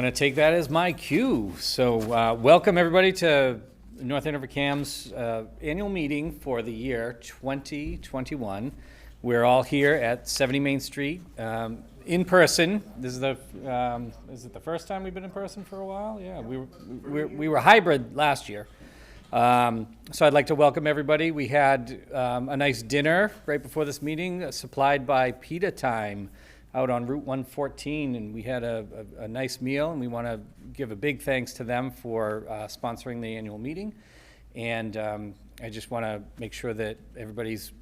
to take that as my cue. So welcome everybody to North Andover CAM's annual meeting for the year 2021. We're all here at 70 Main Street in person. This is is it the first time we've been in person for a while? Yeah, we were hybrid last year. So I'd like to welcome everybody. We had a nice dinner right before this meeting, supplied by Pita Time out on Route 114, and we had a nice meal, and we want to give a big thanks to them for sponsoring the annual meeting. And I just want to make sure that everybody's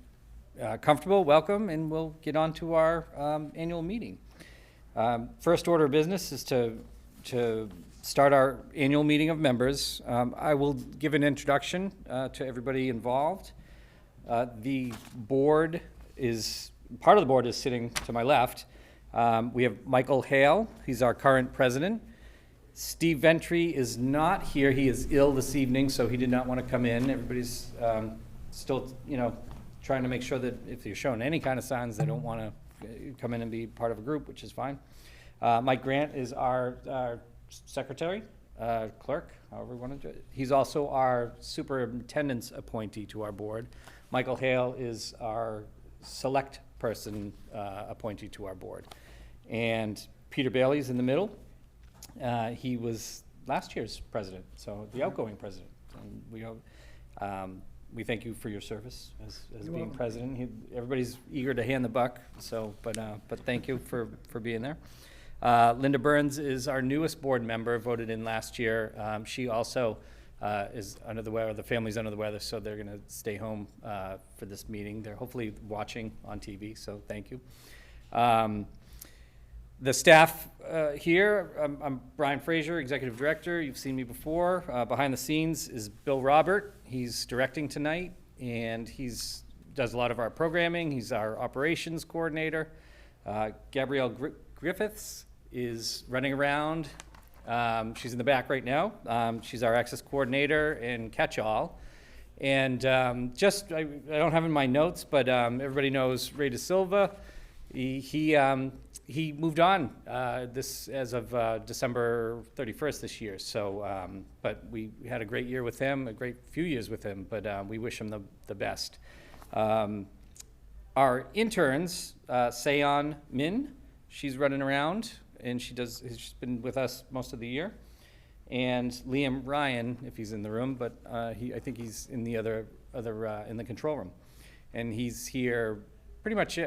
comfortable, welcome, and we'll get on to our annual meeting. First order of business is to start our annual meeting of members. I will give an introduction to everybody involved. The board part of the board is sitting to my left. We have Michael Hale, he's our current president. Steve Ventry is not here, he is ill this evening, so he did not want to come in. Everybody's still, trying to make sure that if you're showing any kind of signs, they don't want to come in and be part of a group, which is fine. Mike Grant is our secretary, clerk, however we want to do it. He's also our superintendent's appointee to our board. Michael Hale is our select person appointee to our board. And Peter Bailey's in the middle. He was last year's president, so the outgoing president. And we thank you for your service as being welcome. President. Everybody's eager to hand the buck, but thank you for being there. Linda Burns is our newest board member, voted in last year. She also is under the weather, the family's under the weather, so they're going to stay home for this meeting. They're hopefully watching on TV, so thank you. The staff here, I'm Brian Frazier, Executive Director. You've seen me before. Behind the scenes is Bill Robert. He's directing tonight, and does a lot of our programming. He's our operations coordinator. Gabrielle Griffiths is running around. She's in the back right now. She's our access coordinator and catch-all. And I don't have in my notes, but everybody knows Ray De Silva. He moved on as of December 31st this year. So, but we had a great year with him, a great few years with him, but we wish him the best. Our interns, Seon Min, she's running around, and she's been with us most of the year. And Liam Ryan, if he's in the room, but I think he's in the other in the control room. And he's here pretty much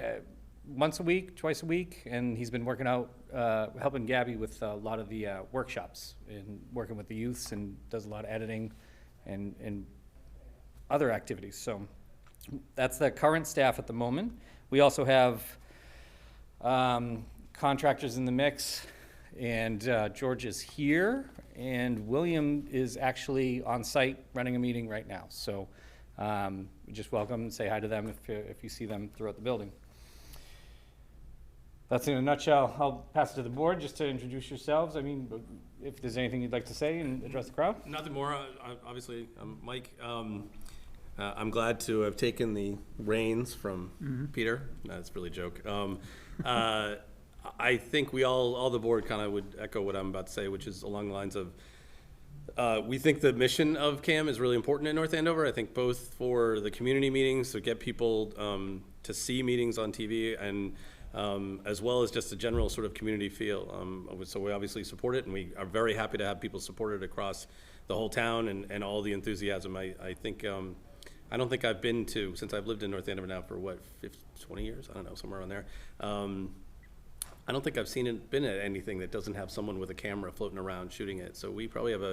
once a week, twice a week, and he's been working out, helping Gabby with a lot of the workshops and working with the youths, and does a lot of editing and other activities. So that's the current staff at the moment. We also have contractors in the mix, and George is here, and William is actually on site running a meeting right now. So just welcome and say hi to them if you see them throughout the building. That's in a nutshell. I'll pass it to the board just to introduce yourselves. I mean, if there's anything you'd like to say and address the crowd. Nothing more. Obviously, I'm Mike. I'm glad to have taken the reins from Peter. That's really a joke. I think all the board kind of would echo what I'm about to say, which is along the lines of we think the mission of CAM is really important in North Andover. I think both for the community meetings, to get people to see meetings on TV, and as well as just a general sort of community feel. So we obviously support it, and we are very happy to have people support it across the whole town and all the enthusiasm. I think, I don't think I've been to, since I've lived in North Andover now for 20 years? I don't know, somewhere around there. I don't think I've been at anything that doesn't have someone with a camera floating around shooting it. So we probably have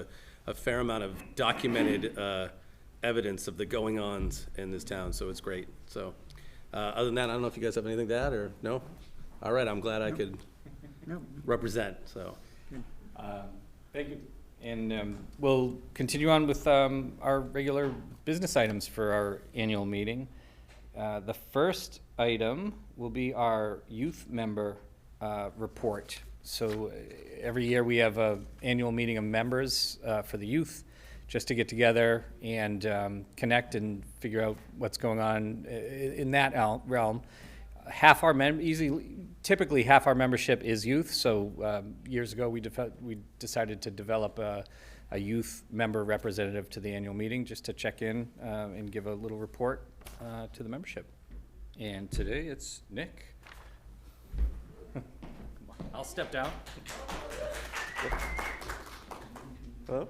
a fair amount of documented evidence of the going-ons in this town, so it's great. So. Other than that, I don't know if you guys have anything to add, or no? All right, I'm glad I could represent. So, thank you. And we'll continue on with our regular business items for our annual meeting. The first item will be our youth member report. So every year we have an annual meeting of members for the youth, just to get together and connect and figure out what's going on in that realm. typically half our membership is youth. So years ago, we decided to develop a youth member representative to the annual meeting just to check in and give a little report to the membership. And today it's Nick. I'll step down. Hello.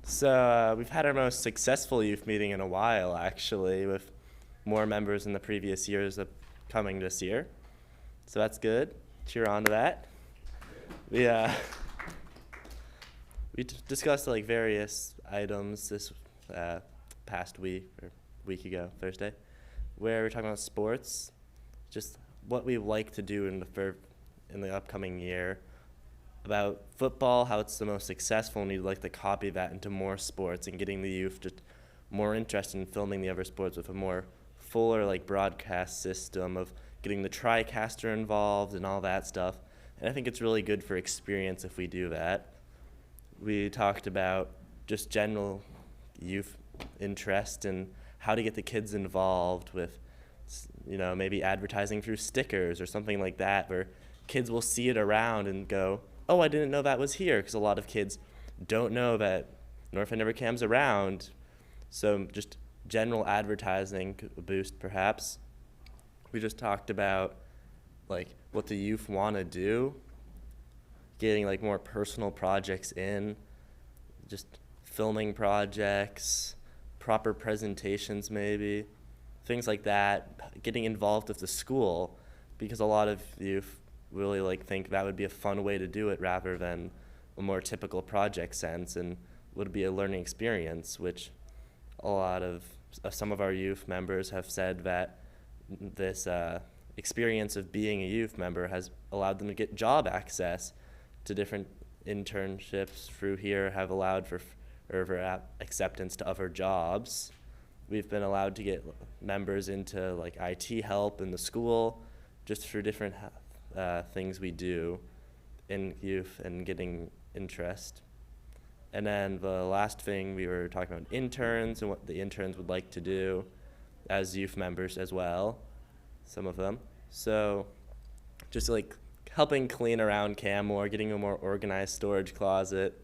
So we've had our most successful youth meeting in a while, actually, with more members in the previous years coming this year. So that's good. Cheer on to that. We discussed like various items this past week or week ago, Thursday, where we're talking about sports, just what we like to do in the upcoming year. About football, how it's the most successful, and we'd like to copy that into more sports and getting the youth just more interested in filming the other sports with a more fuller like broadcast system of getting the TriCaster involved and all that stuff. And I think it's really good for experience if we do that. We talked about just general youth interest and how to get the kids involved with, maybe advertising through stickers or something like that, where kids will see it around and go, oh, I didn't know that was here, because a lot of kids don't know that North Andover Cam's around. So just general advertising boost, perhaps. We just talked about like what the youth want to do, getting like more personal projects in, just filming projects, proper presentations maybe, things like that, getting involved with the school, because a lot of youth really think that would be a fun way to do it rather than a more typical project sense, and would be a learning experience, which a lot of some of our youth members have said that this experience of being a youth member has allowed them to get job access to different internships through here, have allowed for acceptance to other jobs. We've been allowed to get members into like IT help in the school just through different things we do in youth and getting interest. And then the last thing, we were talking about interns and what the interns would like to do as youth members as well, some of them. So just like helping clean around Cam more, getting a more organized storage closet,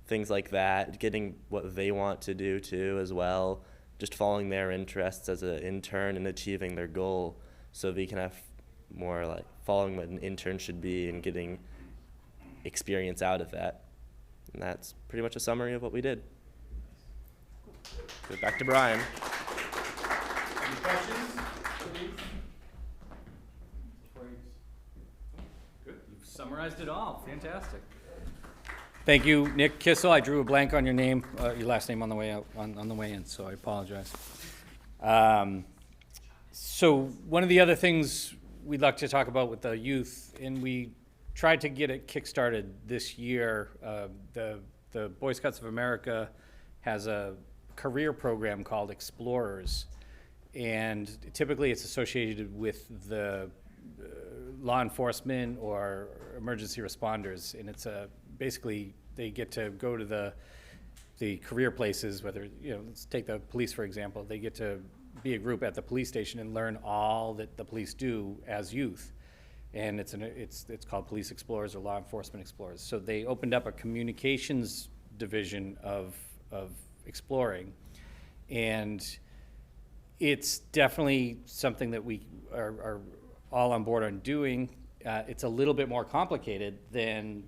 things like that, getting what they want to do too as well, just following their interests as an intern and achieving their goal, so they can have more like following what an intern should be and getting experience out of that. And that's pretty much a summary of what we did. Go back to Brian. Any questions? Good. You've summarized it all. Fantastic. Thank you, Nick Kissel. I drew a blank on your name, your last name on the way out, on the way in, so I apologize. So one of the other things we'd like to talk about with the youth, and we tried to get it kickstarted this year. The Boy Scouts of America has a career program called Explorers, and typically it's associated with the law enforcement or emergency responders, and it's basically they get to go to the career places, whether, let's take the police for example. They get to be a group at the police station and learn all that the police do as youth. And it's called Police Explorers or Law Enforcement Explorers. So they opened up a communications division of exploring, and it's definitely something that we are all on board on doing. It's a little bit more complicated than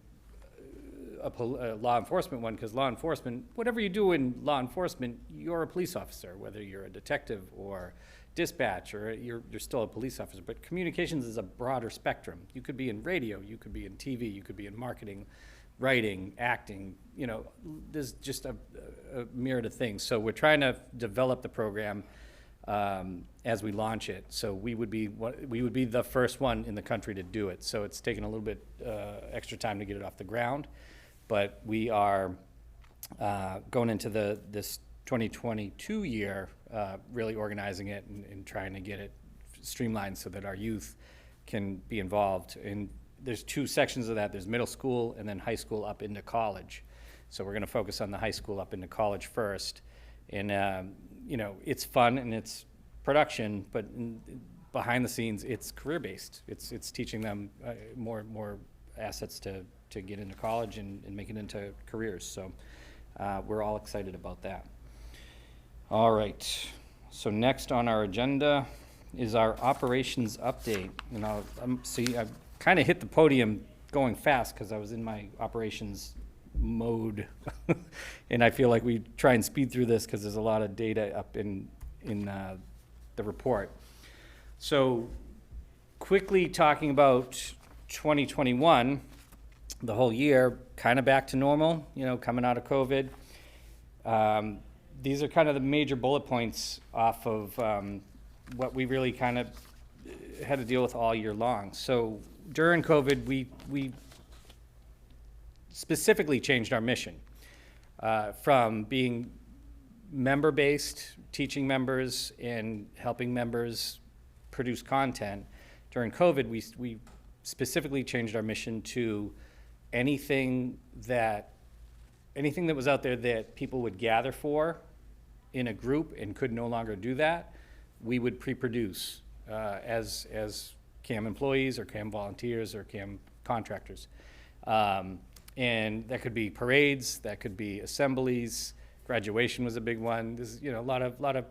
a law enforcement one, because law enforcement, whatever you do in law enforcement, you're a police officer, whether you're a detective or dispatch, or you're still a police officer. But communications is a broader spectrum. You could be in radio, you could be in TV, you could be in marketing, writing, acting, there's just a myriad of things. So we're trying to develop the program as we launch it. So we would be the first one in the country to do it. So it's taken a little bit extra time to get it off the ground, but we are going into this 2022 year, really organizing it and trying to get it streamlined so that our youth can be involved. And there's two sections of that. There's middle school and then high school up into college. So we're going to focus on the high school up into college first. And, it's fun and it's production, but behind the scenes, it's career-based. It's teaching them more assets to get into college and make it into careers. So we're all excited about that. All right. So next on our agenda is our operations update. And I kind of hit the podium going fast because I was in my operations mode. And I feel like we try and speed through this because there's a lot of data up in the report. So quickly talking about 2021, the whole year, kind of back to normal, coming out of COVID. These are kind of the major bullet points off of what we really kind of had to deal with all year long. So during COVID, we specifically changed our mission from being member-based, teaching members and helping members produce content. During COVID, we specifically changed our mission to anything that was out there that people would gather for in a group and could no longer do that, we would pre-produce as CAM employees or CAM volunteers or CAM contractors. And that could be parades, that could be assemblies, graduation was a big one. There's a lot of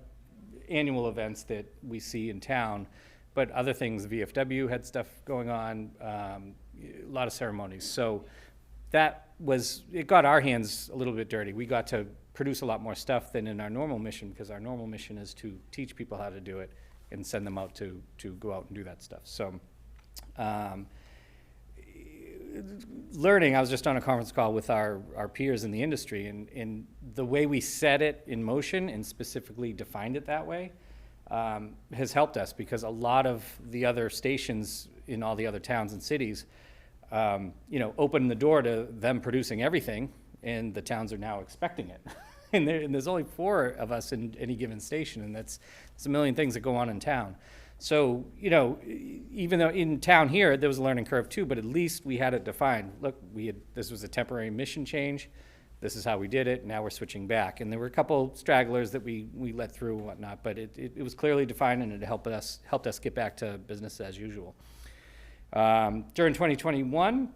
annual events that we see in town, but other things, VFW had stuff going on, a lot of ceremonies. So it got our hands a little bit dirty. We got to produce a lot more stuff than in our normal mission, because our normal mission is to teach people how to do it and send them out to go out and do that stuff. So learning, I was just on a conference call with our peers in the industry, and the way we set it in motion and specifically defined it that way has helped us, because a lot of the other stations in all the other towns and cities opened the door to them producing everything, and the towns are now expecting it. and there's only 4 of us in any given station, and it's a million things that go on in town. So, even though in town here, there was a learning curve too, but at least we had it defined. Look, this was a temporary mission change. This is how we did it. Now we're switching back. And there were a couple stragglers that we let through and whatnot, but it was clearly defined, and it helped us get back to business as usual. During 2021,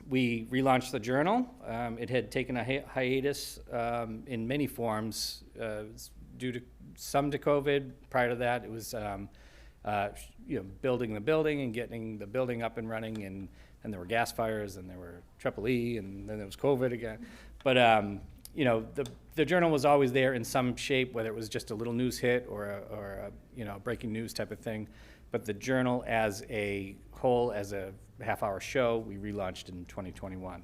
we relaunched the journal. It had taken a hiatus in many forms due to some to COVID. Prior to that, it was building the building and getting the building up and running, and there were gas fires, and there were EEE, and then there was COVID again. But the journal was always there in some shape, whether it was just a little news hit or a breaking news type of thing. But the journal as a whole, as a half-hour show, we relaunched in 2021.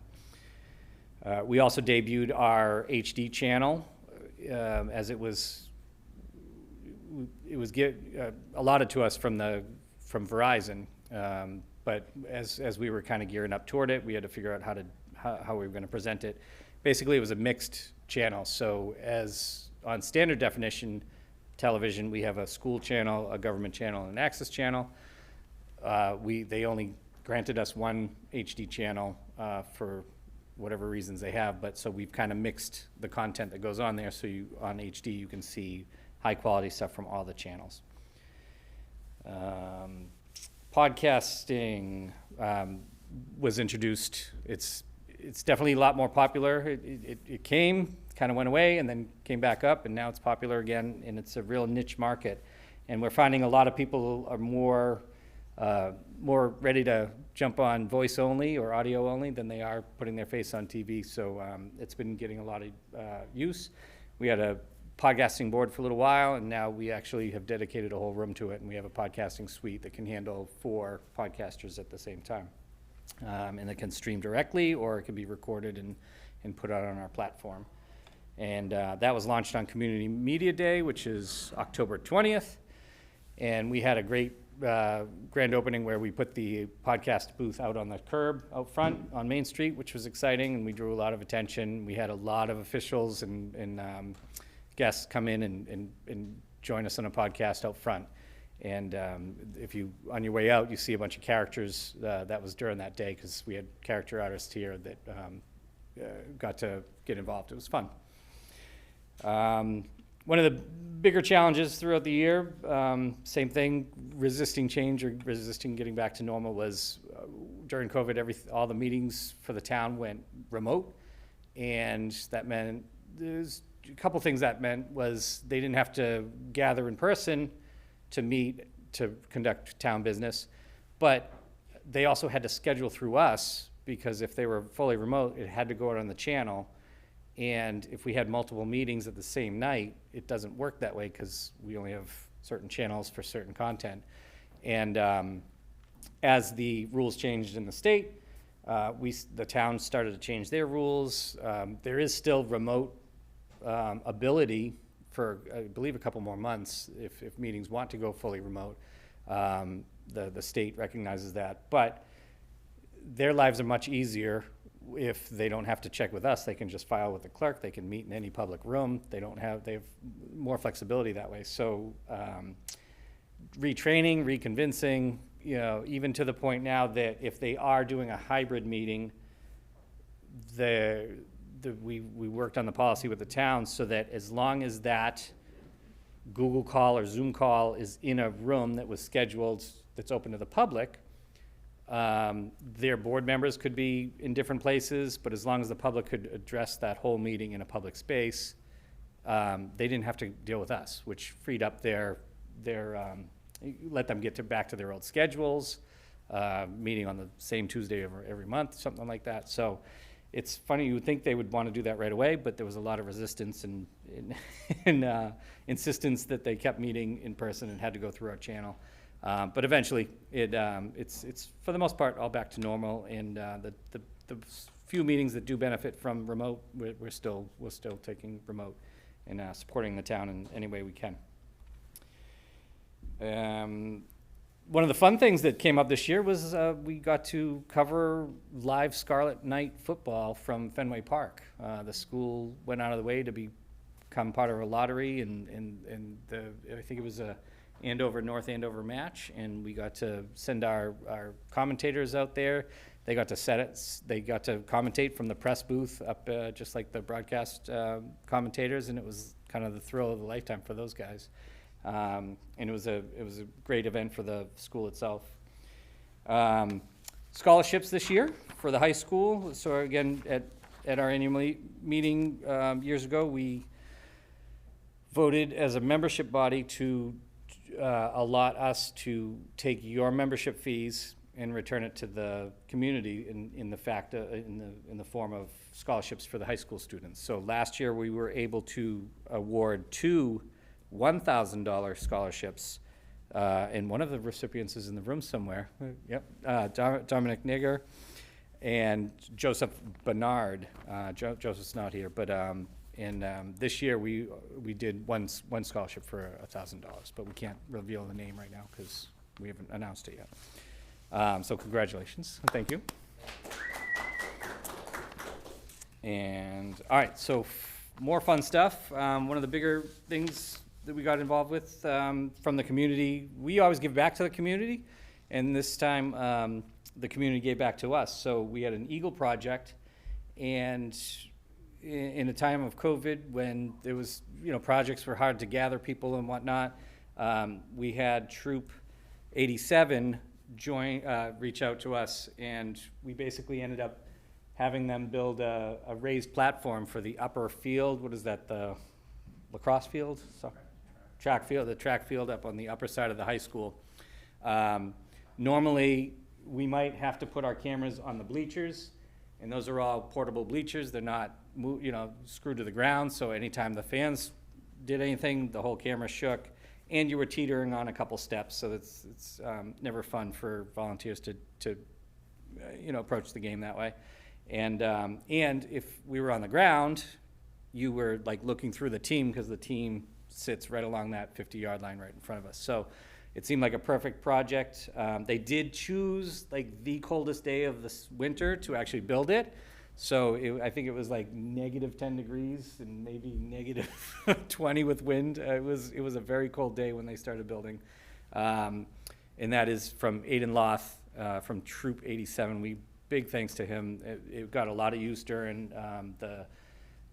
We also debuted our HD channel, as it was allotted to us from Verizon, but as we were kind of gearing up toward it, we had to figure out how we were going to present it. Basically, it was a mixed channel. So as on standard definition television, we have a school channel, a government channel, and an access channel. They only granted us one HD channel for whatever reasons they have, but so we've kind of mixed the content that goes on there, so on HD you can see high quality stuff from all the channels. Podcasting was introduced. It's definitely a lot more popular. It came, kind of went away, and then came back up, and now it's popular again, and it's a real niche market. And we're finding a lot of people are more ready to jump on voice only or audio only than they are putting their face on TV. So it's been getting a lot of use. We had a podcasting board for a little while, and now we actually have dedicated a whole room to it, and we have a podcasting suite that can handle 4 podcasters at the same time. And it can stream directly, or it can be recorded and put out on our platform. And that was launched on Community Media Day, which is October 20th. And we had a great grand opening where we put the podcast booth out on the curb out front on Main Street, which was exciting, and we drew a lot of attention. We had a lot of officials and guests come in and join us on a podcast out front. And if you, on your way out, you see a bunch of characters, that was during that day, because we had character artists here that got to get involved. It was fun. One One of the bigger challenges throughout the year, same thing, resisting change or resisting getting back to normal was during COVID, all the meetings for the town went remote. And that meant, there's a couple things that meant was they didn't have to gather in person to meet, to conduct town business, but they also had to schedule through us, because if they were fully remote, it had to go out on the channel. And if we had multiple meetings at the same night, it doesn't work that way because we only have certain channels for certain content. And as the rules changed in the state, the town started to change their rules. There is still remote ability for, I believe, a couple more months if meetings want to go fully remote. The state recognizes that. But their lives are much easier if they don't have to check with us. They can just file with the clerk. They can meet in any public room. They have more flexibility that way. So retraining, reconvincing, even to the point now that if they are doing a hybrid meeting, we worked on the policy with the town so that as long as that Google call or Zoom call is in a room that was scheduled, that's open to the public, their board members could be in different places, but as long as the public could address that whole meeting in a public space, they didn't have to deal with us, which freed up let them get back to their old schedules, meeting on the same Tuesday every month, something like that. So it's funny, you would think they would want to do that right away, but there was a lot of resistance and insistence that they kept meeting in person and had to go through our channel. But eventually, it's for the most part all back to normal, and the few meetings that do benefit from remote, we're still taking remote and supporting the town in any way we can. One of the fun things that came up this year was we got to cover live Scarlet Knight football from Fenway Park. The school went out of the way to become part of a lottery, and I think it was a North Andover match, and we got to send our commentators out there. They got to they got to commentate from the press booth up, just like the broadcast commentators, and it was kind of the thrill of a lifetime for those guys. And it was a great event for the school itself. Scholarships this year for the high school. So again, at our annual meeting years ago, we voted as a membership body to allot us to take your membership fees and return it to the community in the form of scholarships for the high school students. So last year we were able to award 2 $1,000 scholarships, and one of the recipients is in the room somewhere. Yep, Dominic Nigger and Joseph Bernard. Joseph's not here, but this year we did one scholarship for $1,000, but we can't reveal the name right now because we haven't announced it yet. So congratulations, thank you. And all right, so more fun stuff. One of the bigger things that we got involved with from the community, we always give back to the community, and this time the community gave back to us. So we had an Eagle project, and in a time of COVID when there was, projects were hard to gather people and whatnot, we had Troop 87 reach out to us, and we basically ended up having them build a raised platform for the upper field. What is that, the lacrosse field? Track field, the track field up on the upper side of the high school. Normally, we might have to put our cameras on the bleachers, and those are all portable bleachers. They're not, screwed to the ground, so anytime the fans did anything, the whole camera shook, and you were teetering on a couple steps, so it's never fun for volunteers to approach the game that way. And if we were on the ground, you were like looking through the team, because the team sits right along that 50-yard line right in front of us. So it seemed like a perfect project. They did choose like the coldest day of this winter to actually build it. So I think it was like -10 degrees and maybe -20 with wind. It was a very cold day when they started building. And that is from Aidan Loth, from Troop 87. Big thanks to him. It got a lot of use during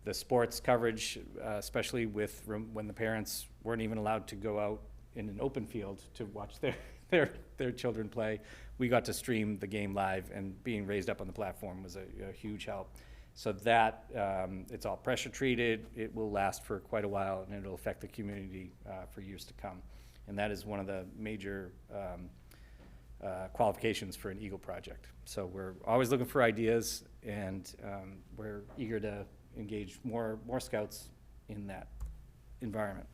the sports coverage, especially with when the parents weren't even allowed to go out in an open field to watch their children play. We got to stream the game live, and being raised up on the platform was a huge help. So that, it's all pressure treated, it will last for quite a while, and it'll affect the community for years to come. And that is one of the major qualifications for an Eagle project. So we're always looking for ideas, and we're eager to engage more scouts in that environment.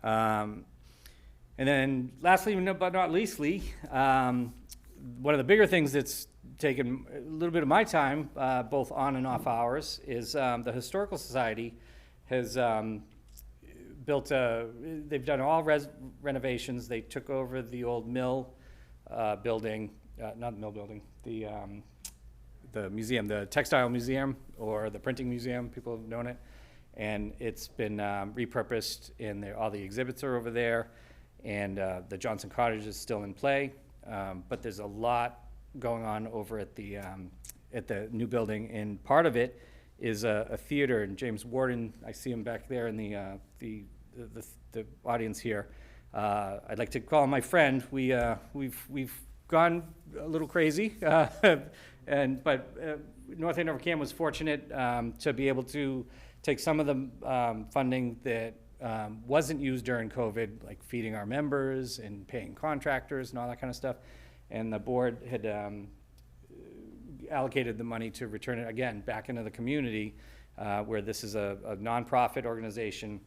And then lastly, but not leastly, one of the bigger things that's taken a little bit of my time, both on and off hours, is the Historical Society has they've done all renovations. They took over the old mill building, not the mill building, the museum, the textile museum, or the printing museum, people have known it. And it's been repurposed, and all the exhibits are over there, and the Johnson Cottage is still in play. But there's a lot going on over at the new building, and part of it is a theater. And James Warden, I see him back there in the audience here. I'd like to call him my friend. We've gone a little crazy, but North Andover CAM was fortunate to be able to take some of the funding that wasn't used during COVID, like feeding our members and paying contractors and all that kind of stuff. And the board had allocated the money to return it again back into the community, where this is a nonprofit organization,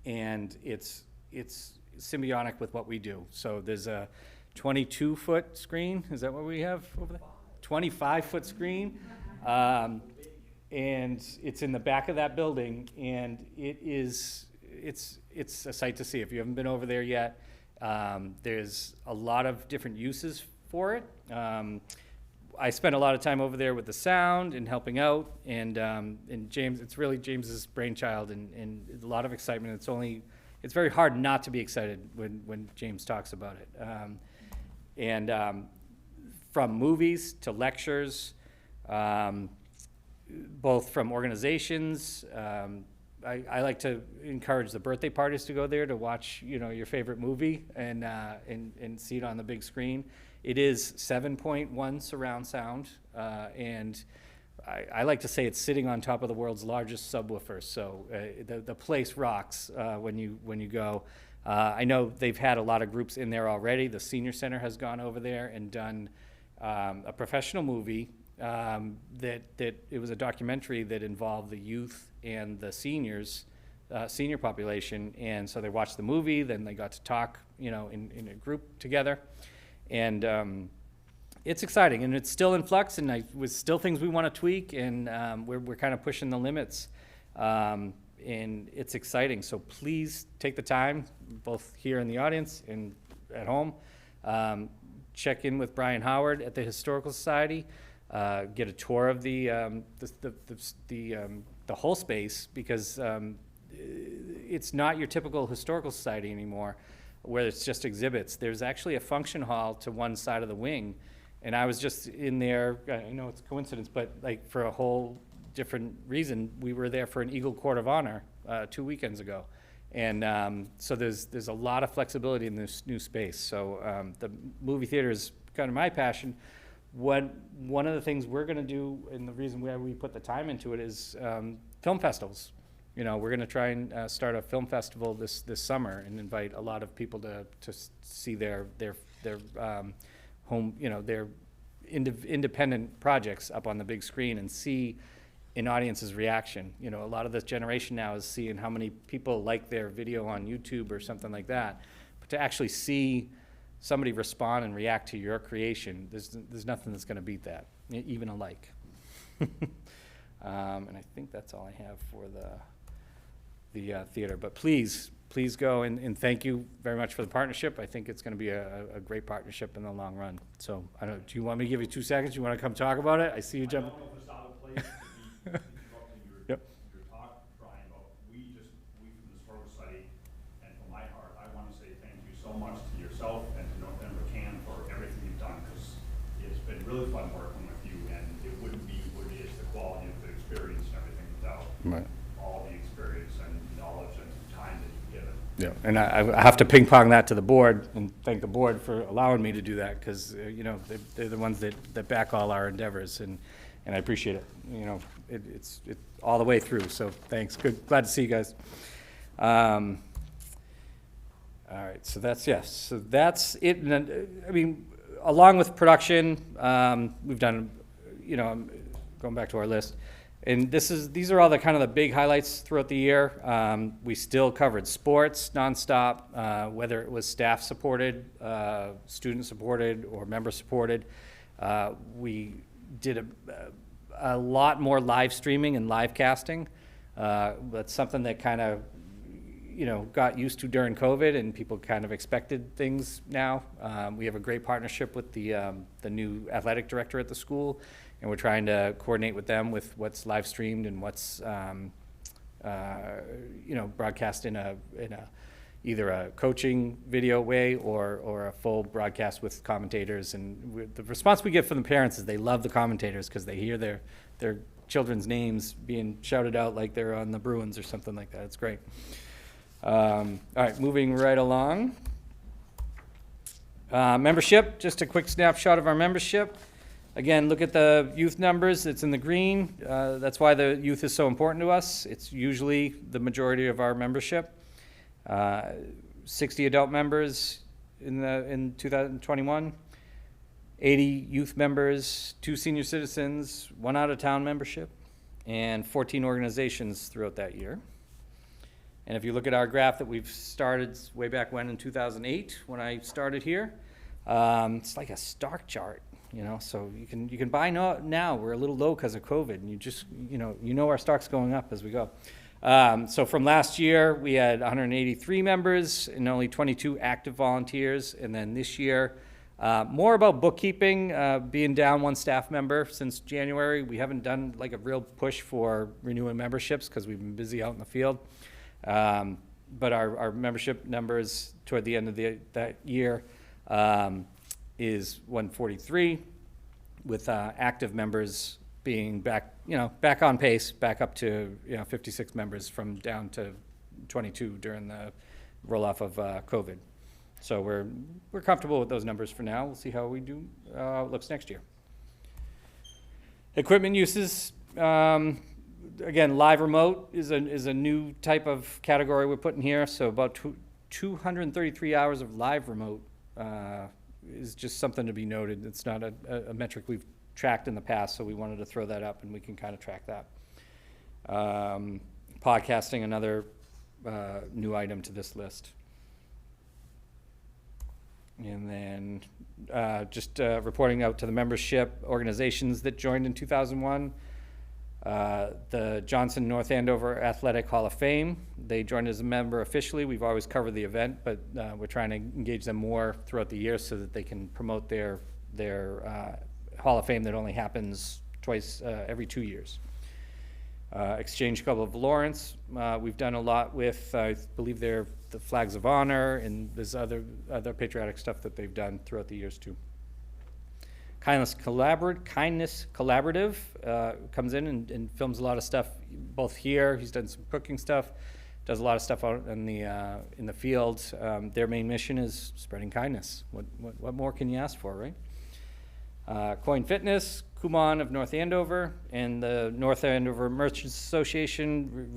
and it's symbiotic with what we do. So there's a 22-foot screen. Is that what we have over there? 25-foot screen. And it's in the back of that building, and it's a sight to see. If you haven't been over there yet, there's a lot of different uses for it. I spent a lot of time over there with the sound and helping out, and James, it's really James's brainchild, and a lot of excitement. It's very hard not to be excited when James talks about it. From movies to lectures, both from organizations. I like to encourage the birthday parties to go there to watch, your favorite movie and see it on the big screen. It is 7.1 surround sound, and I like to say it's sitting on top of the world's largest subwoofer. So the place rocks when you go. I know they've had a lot of groups in there already. The senior center has gone over there and done a professional movie. That it was a documentary that involved the youth and the senior population, and so they watched the movie, then they got to talk, in a group together, and it's exciting, and it's still in flux, and with still things we want to tweak, and we're kind of pushing the limits, and it's exciting. So please take the time, both here in the audience and at home, check in with Brian Howard at the Historical Society. Get a tour of the whole space, because it's not your typical historical society anymore, where it's just exhibits. There's actually a function hall to one side of the wing, and I was just in there. I know it's a coincidence, but like for a whole different reason, we were there for an Eagle Court of Honor 2 weekends ago, and so there's a lot of flexibility in this new space. So the movie theater is kind of my passion. One of the things we're going to do, and the reason why we put the time into it, is film festivals. We're going to try and start a film festival this summer and invite a lot of people to see their home, their independent projects up on the big screen and see an audience's reaction. A lot of this generation now is seeing how many people like their video on YouTube or something like that, but to actually see somebody respond and react to your creation, there's nothing that's going to beat that, even a like. And I think that's all I have for the theater. But please go, and thank you very much for the partnership. I think it's going to be a great partnership in the long run. So I don't know, do you want me to give you 2 seconds? You want to come talk about it? I see you jump. I don't know if it's out of place to be interrupting your talk, Brian, but we from the Historical Society, and from my heart, I want to say thank you so much to yourself and to North Andover CAN for everything you've done, because it's been really fun working with you, and it wouldn't be what it is, the quality of the experience and everything, without Right. all the experience and knowledge and time that you've given. Yeah, and I have to ping pong that to the board and thank the board for allowing me to do that, because, you know, they're the ones that back all our endeavors, and I appreciate it. You know, it's all the way through, so thanks. Good, glad to see you guys. All right, so that's, yes, so that's it. And then, I mean, along with production, we've done, you know, going back to our list, and these are all the kind of the big highlights throughout the year. We still covered sports nonstop, whether it was staff supported, student supported, or member supported. We did a lot more live streaming and live casting. That's something that kind of, you know, got used to during COVID, and people kind of expected things now. We have a great partnership with the new athletic director at the school, and we're trying to coordinate with them with what's live streamed and what's, you know, broadcast in either a coaching video way or a full broadcast with commentators. And the response we get from the parents is they love the commentators because they hear their children's names being shouted out like they're on the Bruins or something like that. It's great. All right, moving right along. Membership, just a quick snapshot of our membership. Again, look at the youth numbers. It's in the green. That's why the youth is so important to us. It's usually the majority of our membership. 60 adult members in 2021, 80 youth members, 2 senior citizens, 1 out-of-town membership, and 14 organizations throughout that year. And if you look at our graph that we've started way back when in 2008, when I started here, it's like a stock chart, you know. So you can buy now. We're a little low because of COVID, and you know our stock's going up as we go. So from last year, we had 183 members and only 22 active volunteers. And then this year, more about bookkeeping, being down 1 staff member since January. We haven't done like a real push for renewing memberships because we've been busy out in the field. But our membership numbers toward the end of that year is 143, with active members being back on pace, back up to 56 members from down to 22 during the roll-off of COVID. So we're comfortable with those numbers for now. We'll see how we do how it looks next year. Equipment uses. Again, live remote is a new type of category we're putting here. So about 233 hours of live remote is just something to be noted. It's not a metric we've tracked in the past, so we wanted to throw that up, and we can kind of track that. Podcasting, another new item to this list. And then just reporting out to the membership organizations that joined in 2001. The Johnson North Andover Athletic Hall of Fame, they joined as a member officially. We've always covered the event, but we're trying to engage them more throughout the year so that they can promote their Hall of Fame that only happens twice every 2 years. Exchange Club of Lawrence, we've done a lot with, I believe they're the Flags of Honor, and there's other patriotic stuff that they've done throughout the years too. Kindness Collaborative comes in and films a lot of stuff both here. He's done some cooking stuff, does a lot of stuff out in the field. Their main mission is spreading kindness. What more can you ask for, right? Coin Fitness, Kumon of North Andover, and the North Andover Merchants Association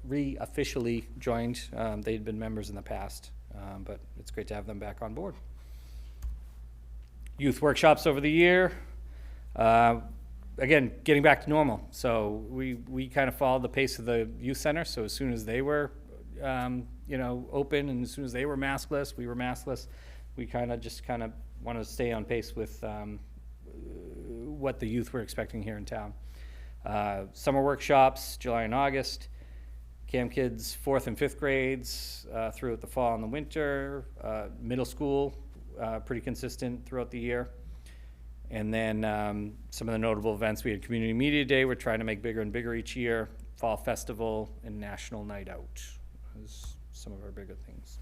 re-officially joined. They'd been members in the past, but it's great to have them back on board. Youth workshops over the year. Again, getting back to normal. So we kind of followed the pace of the youth center. So as soon as they were, open, and as soon as they were maskless, we were maskless. We kind of wanted to stay on pace with what the youth were expecting here in town. Summer workshops, July and August. Cam Kids 4th and 5th grades throughout the fall and the winter. Middle school. Pretty consistent throughout the year. And then some of the notable events, we had Community Media Day, we're trying to make bigger and bigger each year, Fall Festival, and National Night Out is some of our bigger things.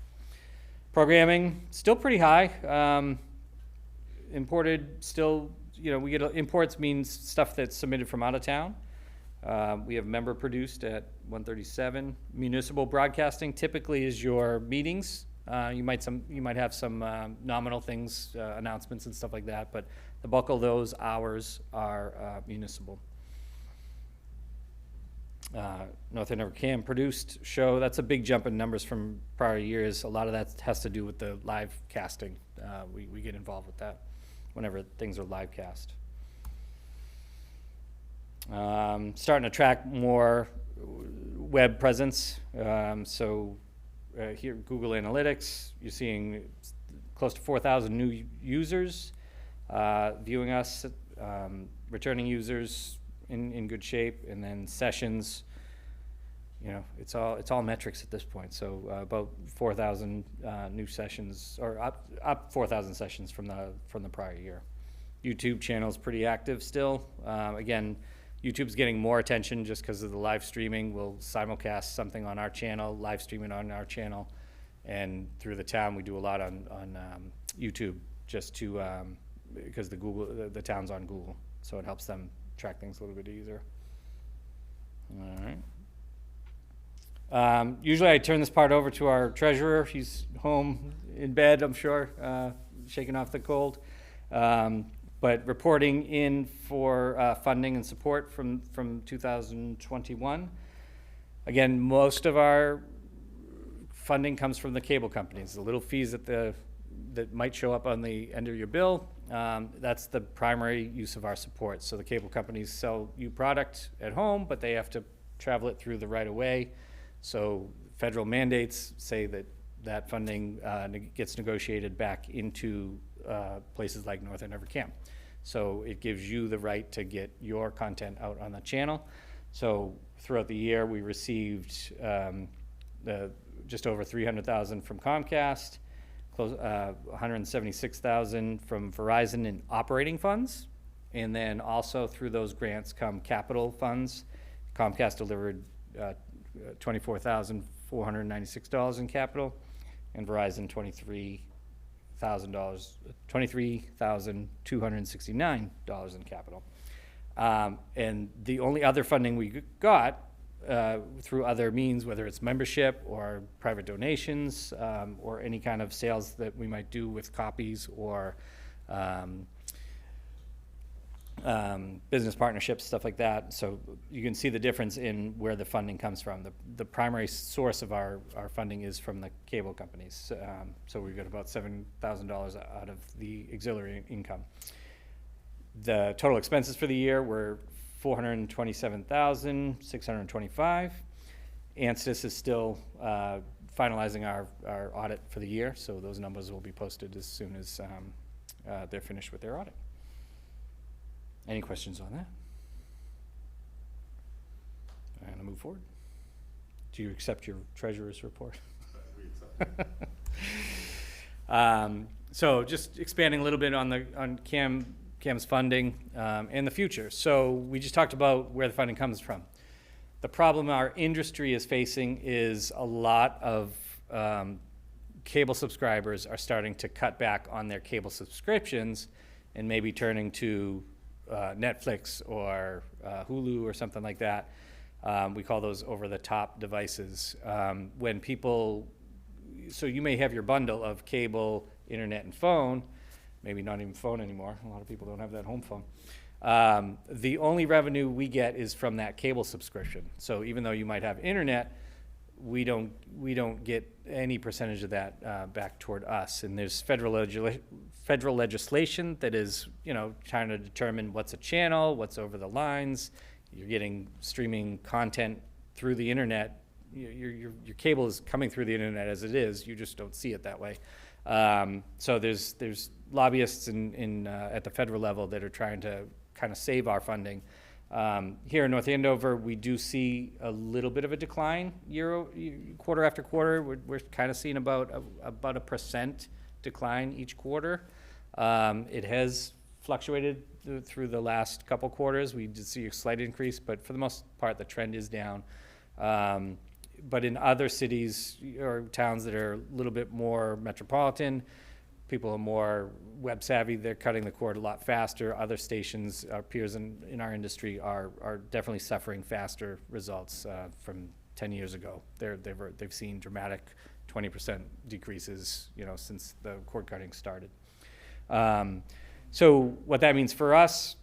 Programming, still pretty high. Imported, still, we get imports means stuff that's submitted from out of town. We have member produced at 137. Municipal broadcasting typically is your meetings. You might have some nominal things, announcements and stuff like that, but the bulk of those hours are municipal. North Andover CAM produced show. That's a big jump in numbers from prior years. A lot of that has to do with the live casting. We get involved with that whenever things are live cast. Starting to track more web presence. Here, Google Analytics, you're seeing close to 4,000 new users viewing us, returning users in good shape, and then sessions. You know, it's all metrics at this point. So about 4,000 new sessions, or up 4,000 sessions from the prior year. YouTube channel's pretty active still. Again, YouTube's getting more attention just because of the live streaming. We'll simulcast something on our channel, live stream it on our channel, and through the town we do a lot on YouTube just to because the town's on Google, so it helps them track things a little bit easier. All right. Usually I turn this part over to our treasurer. He's home in bed, I'm sure, shaking off the cold. But reporting in for funding and support from 2021. Again, most of our funding comes from the cable companies. The little fees that might show up on the end of your bill, that's the primary use of our support. So the cable companies sell you product at home, but they have to travel it through the right of way. So federal mandates say that funding gets negotiated back into places like North Andover CAM. So it gives you the right to get your content out on the channel. So throughout the year, we received just over $300,000 from Comcast, close 176,000 from Verizon in operating funds, and then also through those grants come capital funds. Comcast delivered $24,496 in capital, and Verizon $23,269 in capital. And the only other funding we got through other means, whether it's membership or private donations or any kind of sales that we might do with copies or business partnerships, stuff like that. So you can see the difference in where the funding comes from. The primary source of our funding is from the cable companies. So we've got about $7,000 out of the auxiliary income. The total expenses for the year were $427,625. Anstis is still finalizing our audit for the year, so those numbers will be posted as soon as they're finished with their audit. Any questions on that? I'm going to move forward. Do you accept your treasurer's report? We accept it. So just expanding a little bit on CAM's funding and the future. So we just talked about where the funding comes from. The problem our industry is facing is a lot of cable subscribers are starting to cut back on their cable subscriptions and maybe turning to Netflix or Hulu or something like that. We call those over-the-top devices. When people, so you may have your bundle of cable, internet, and phone, maybe not even phone anymore. A lot of people don't have that home phone. The only revenue we get is from that cable subscription. So even though you might have internet, we don't get any percentage of that back toward us. And there's federal legislation that is, trying to determine what's a channel, what's over the lines. You're getting streaming content through the internet. Your cable is coming through the internet as it is. You just don't see it that way. So there's lobbyists at the federal level that are trying to kind of save our funding. Here in North Andover, we do see a little bit of a decline quarter after quarter. We're kind of seeing about a 1% decline each quarter. It has fluctuated through the last couple quarters. We did see a slight increase, but for the most part, the trend is down. But in other cities or towns that are a little bit more metropolitan, people are more web savvy, they're cutting the cord a lot faster. Other stations, our peers in our industry are definitely suffering faster results from 10 years ago. They've seen dramatic 20% decreases, since the cord cutting started. So what that means for us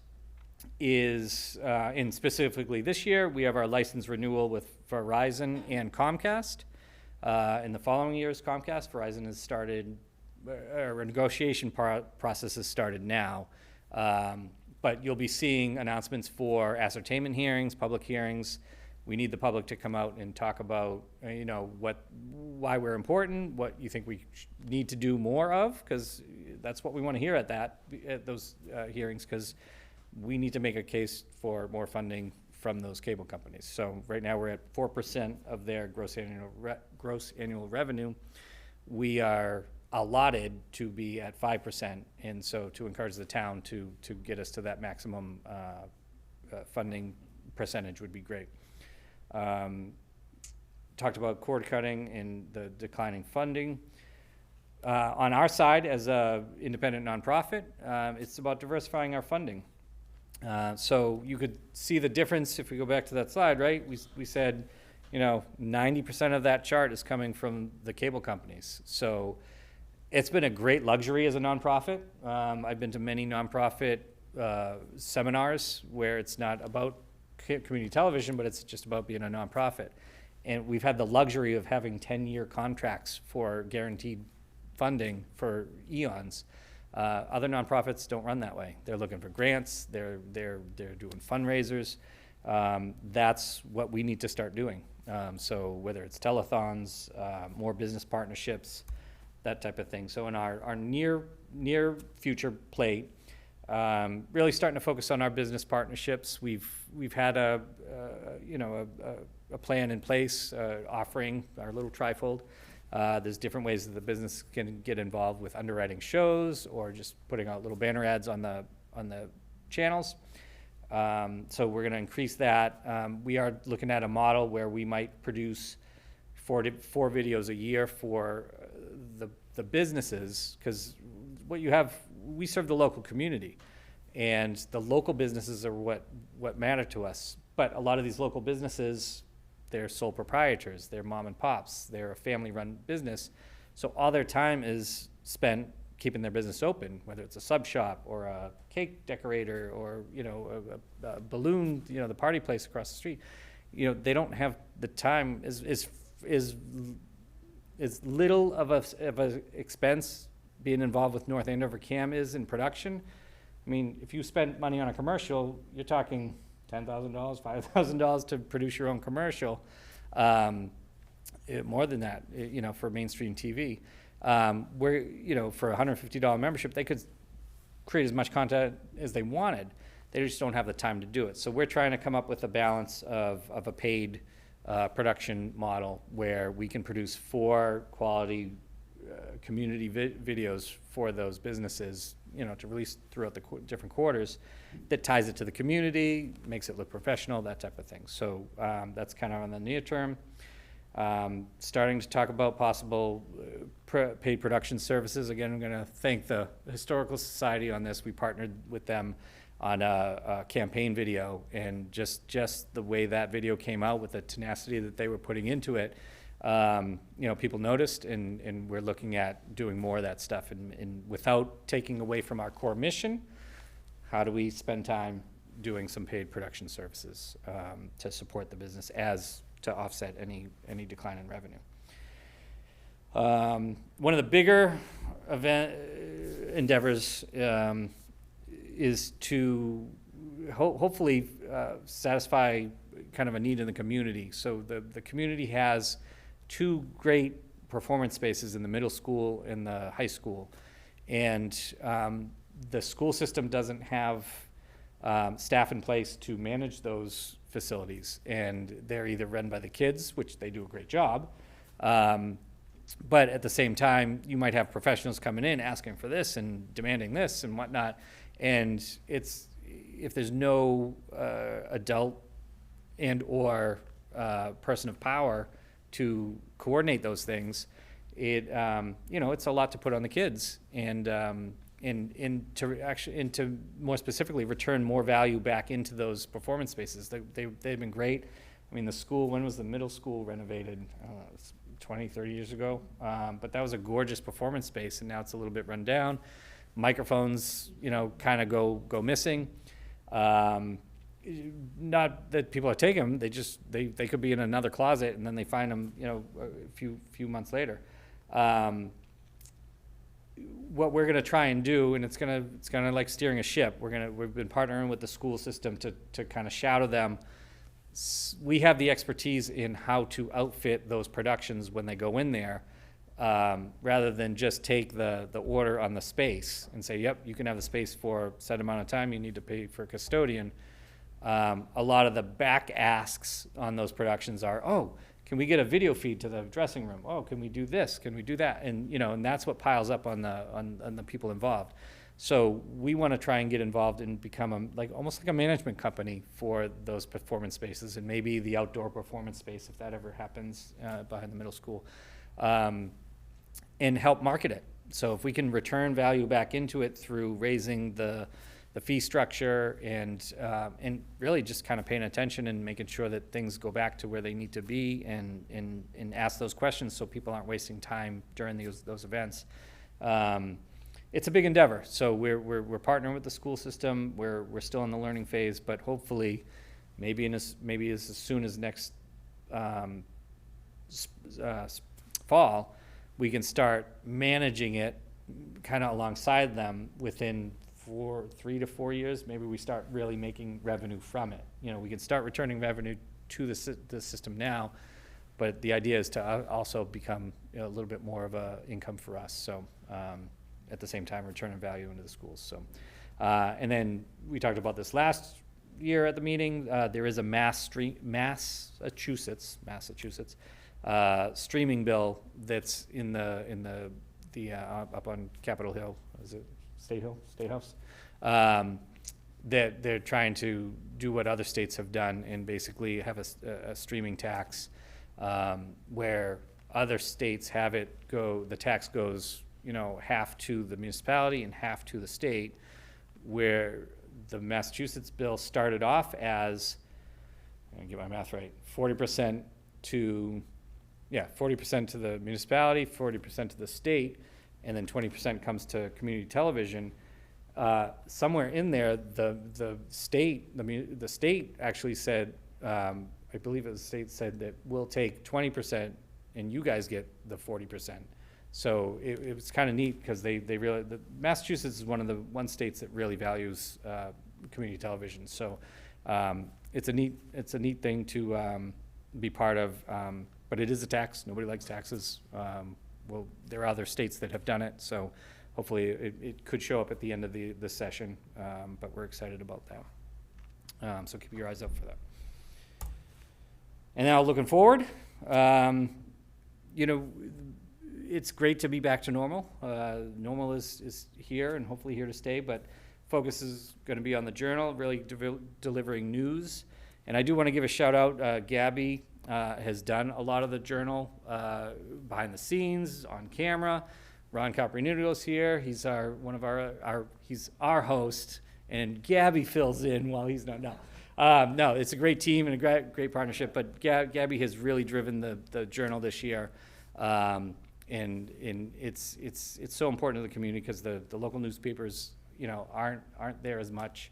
is, in specifically this year, we have our license renewal with Verizon and Comcast. In the following years, Verizon has started, or a negotiation process has started now. But you'll be seeing announcements for ascertainment hearings, public hearings. We need the public to come out and talk about, why we're important, what you think we need to do more of, because that's what we want to hear at those hearings, because we need to make a case for more funding from those cable companies. So right now we're at 4% of their gross annual revenue. We are allotted to be at 5%, and so to encourage the town to get us to that maximum funding percentage would be great. Talked about cord cutting and the declining funding. On our side, as a independent nonprofit, it's about diversifying our funding. So you could see the difference if we go back to that slide, right? We said, 90% of that chart is coming from the cable companies. So it's been a great luxury as a nonprofit. I've been to many nonprofit seminars where it's not about community television, but it's just about being a nonprofit. And we've had the luxury of having 10-year contracts for guaranteed funding for eons. Other nonprofits don't run that way. They're looking for grants. They're doing fundraisers. That's what we need to start doing. So whether it's telethons, more business partnerships, that type of thing. So in our near future plate, really starting to focus on our business partnerships. We've had a plan in place, offering our little trifold. There's different ways that the business can get involved with underwriting shows or just putting out little banner ads on the channels. So we're going to increase that. We are looking at a model where we might produce four videos a year for the businesses, because what you have, we serve the local community, and the local businesses are what matter to us. But a lot of these local businesses, they're sole proprietors, they're mom and pops, they're a family-run business. So all their time is spent keeping their business open, whether it's a sub shop or a cake decorator or a balloon, the party place across the street. They don't have the time. As little of a expense being involved with North Andover CAM is in production. I mean, if you spend money on a commercial, you're talking $10,000, $5,000 to produce your own commercial. More than that, for mainstream TV. Where, for a $150 membership, they could create as much content as they wanted. They just don't have the time to do it. So we're trying to come up with a balance of a paid production model where we can produce 4 quality community videos for those businesses, to release throughout the different quarters, that ties it to the community, makes it look professional, that type of thing. So that's kind of on the near term. Starting to talk about possible paid production services. Again, I'm going to thank the Historical Society on this. We partnered with them on a campaign video, and just the way that video came out with the tenacity that they were putting into it, people noticed, and we're looking at doing more of that stuff, and without taking away from our core mission. How do we spend time doing some paid production services to support the business as to offset any decline in revenue? One of the bigger endeavors is to hopefully satisfy kind of a need in the community. So the community has 2 great performance spaces in the middle school and the high school, and the school system doesn't have staff in place to manage those facilities, and they're either run by the kids, which they do a great job, but at the same time, you might have professionals coming in asking for this and demanding this and whatnot, and if there's no adult and or person of power to coordinate those things, it's a lot to put on the kids, and to more specifically return more value back into those performance spaces. They've been great. I mean, the school, when was the middle school renovated? I don't know, it's 20, 30 years ago. But that was a gorgeous performance space, and now it's a little bit run down. Microphones, kind of go missing. Not that people are taking them, they could be in another closet, and then they find them, a few months later. What we're gonna try and do, and it's gonna like steering a ship. We've been partnering with the school system to kind of shadow them. We have the expertise in how to outfit those productions when they go in there, rather than just take the order on the space and say, yep, you can have the space for a set amount of time, you need to pay for a custodian. A lot of the back asks on those productions are, oh, can we get a video feed to the dressing room? Oh, can we do this? Can we do that? And and that's what piles up on the people involved. So we want to try and get involved and become almost like a management company for those performance spaces, and maybe the outdoor performance space if that ever happens behind the middle school, and help market it. So if we can return value back into it through raising the fee structure and really just kind of paying attention and making sure that things go back to where they need to be, and ask those questions so people aren't wasting time during those events. It's a big endeavor. So we're partnering with the school system. We're still in the learning phase, but hopefully, maybe as soon as next fall, we can start managing it kind of alongside them within 3 to 4 years. Maybe we start really making revenue from it. We can start returning revenue to the system now, but the idea is to also become a little bit more of a income for us. So at the same time, returning value into the schools. So, and then we talked about this last year at the meeting. There is a Massachusetts streaming bill that's in the up on Capitol Hill. Is it State House? That they're trying to do what other states have done and basically have a streaming tax, where other states have the tax goes, half to the municipality and half to the state, where the Massachusetts bill started off as, I'm gonna get my math right, 40% to the municipality, 40% to the state, and then 20% comes to community television. Somewhere in there, the state actually said, I believe the state said that we'll take 20% and you guys get the 40%. So it was kind of neat because they really, Massachusetts is one states that really values community television. So it's a neat thing to be part of, but it is a tax. Nobody likes taxes. Well, there are other states that have done it, so hopefully it could show up at the end of the session, but we're excited about that. So keep your eyes up for that. And now looking forward, it's great to be back to normal. Normal is here and hopefully here to stay, but focus is going to be on the Journal, really delivering news. And I do want to give a shout out. Gabby has done a lot of the Journal behind the scenes, on camera. Ron Caprinuto's here. He's he's our host, and Gabby fills in while he's not. No, it's a great team and a great partnership. But Gabby has really driven the Journal this year, and it's so important to the community because the local newspapers aren't there as much.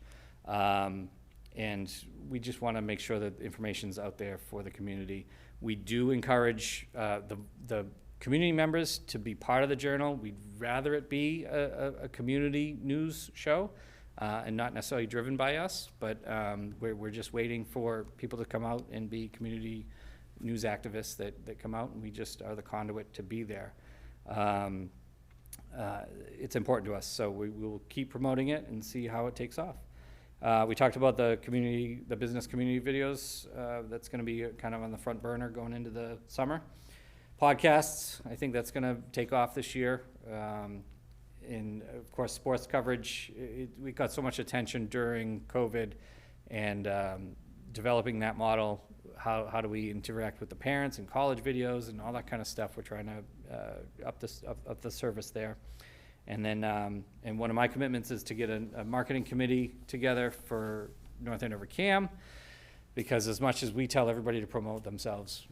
And we just want to make sure that information's out there for the community. We do encourage the community members to be part of the Journal. We'd rather it be a community news show and not necessarily driven by us, but we're just waiting for people to come out and be community news activists that come out, and we just are the conduit to be there. It's important to us, so we will keep promoting it and see how it takes off. We talked about the business community videos. That's going to be kind of on the front burner going into the summer. Podcasts, I think that's going to take off this year. And of course, sports coverage. We got so much attention during COVID, and developing that model how do we interact with the parents and college videos and all that kind of stuff. We're trying to up the service there. And then, and one of my commitments is to get a marketing committee together for North Andover CAM, because as much as we tell everybody to promote themselves,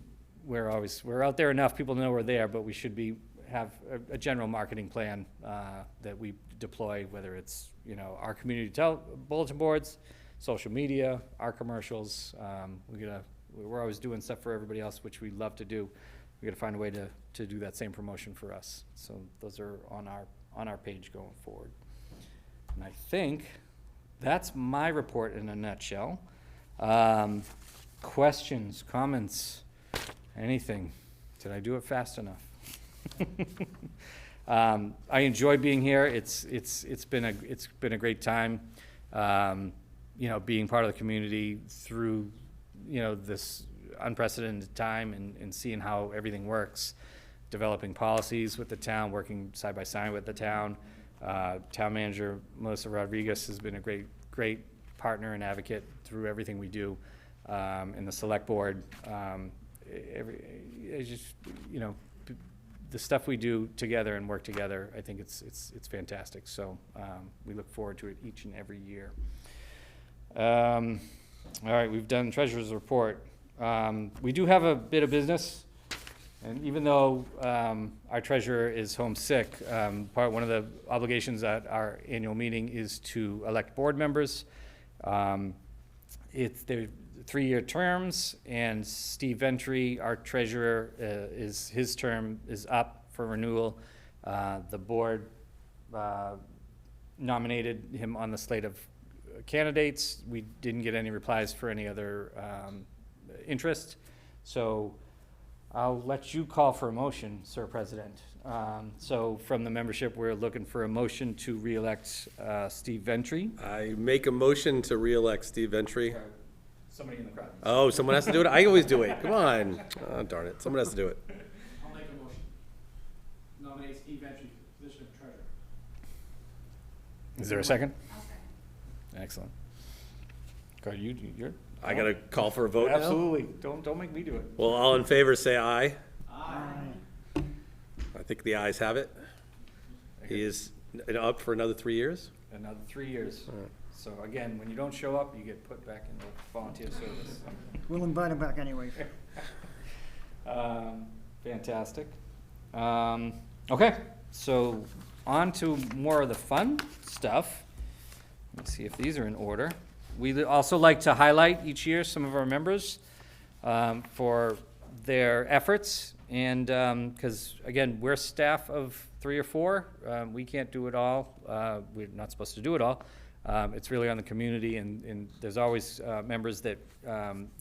we're out there enough, people know we're there, but we should have a general marketing plan that we deploy, whether it's, our community bulletin boards, social media, our commercials. We're always doing stuff for everybody else, which we love to do. We gotta find a way to do that same promotion for us. So those are on our page going forward. And I think that's my report in a nutshell. Questions, comments, anything? Did I do it fast enough? I enjoy being here. It's been a great time. Being part of the community through this unprecedented time and seeing how everything works, developing policies with the town, working side by side with the town. Town manager Melissa Rodriguez has been a great partner and advocate through everything we do. And the select board, the stuff we do together and work together, I think it's fantastic. So we look forward to it each and every year. All right, we've done treasurer's report. We do have a bit of business, and even though our treasurer is homesick, one of the obligations at our annual meeting is to elect board members. They're 3-year terms, and Steve Ventry, our treasurer, his term is up for renewal. The board nominated him on the slate of candidates. We didn't get any replies for any other interest, so I'll let you call for a motion, Sir President. So from the membership, we're looking for a motion to re-elect Steve Ventry. I make a motion to re-elect Steve Ventry. Somebody in the crowd. Oh, someone has to do it? I always do it. Come on. Oh, darn it. Someone has to do it. I'll make a motion. Nominate Steve Ventry for the position of treasurer. Is there a second? I'll second. Excellent. God, you're. I got to call for a vote now? Absolutely. Don't make me do it. Well, all in favor say aye. Aye. I think the ayes have it. He is up for another 3 years. Another 3 years. So again, when you don't show up, you get put back into volunteer service. We'll invite him back anyway. Fantastic. Okay, so on to more of the fun stuff. Let's see if these are in order. We also like to highlight each year some of our members for their efforts, and because again, we're staff of 3 or 4. We can't do it all. We're not supposed to do it all. It's really on the community, and there's always members that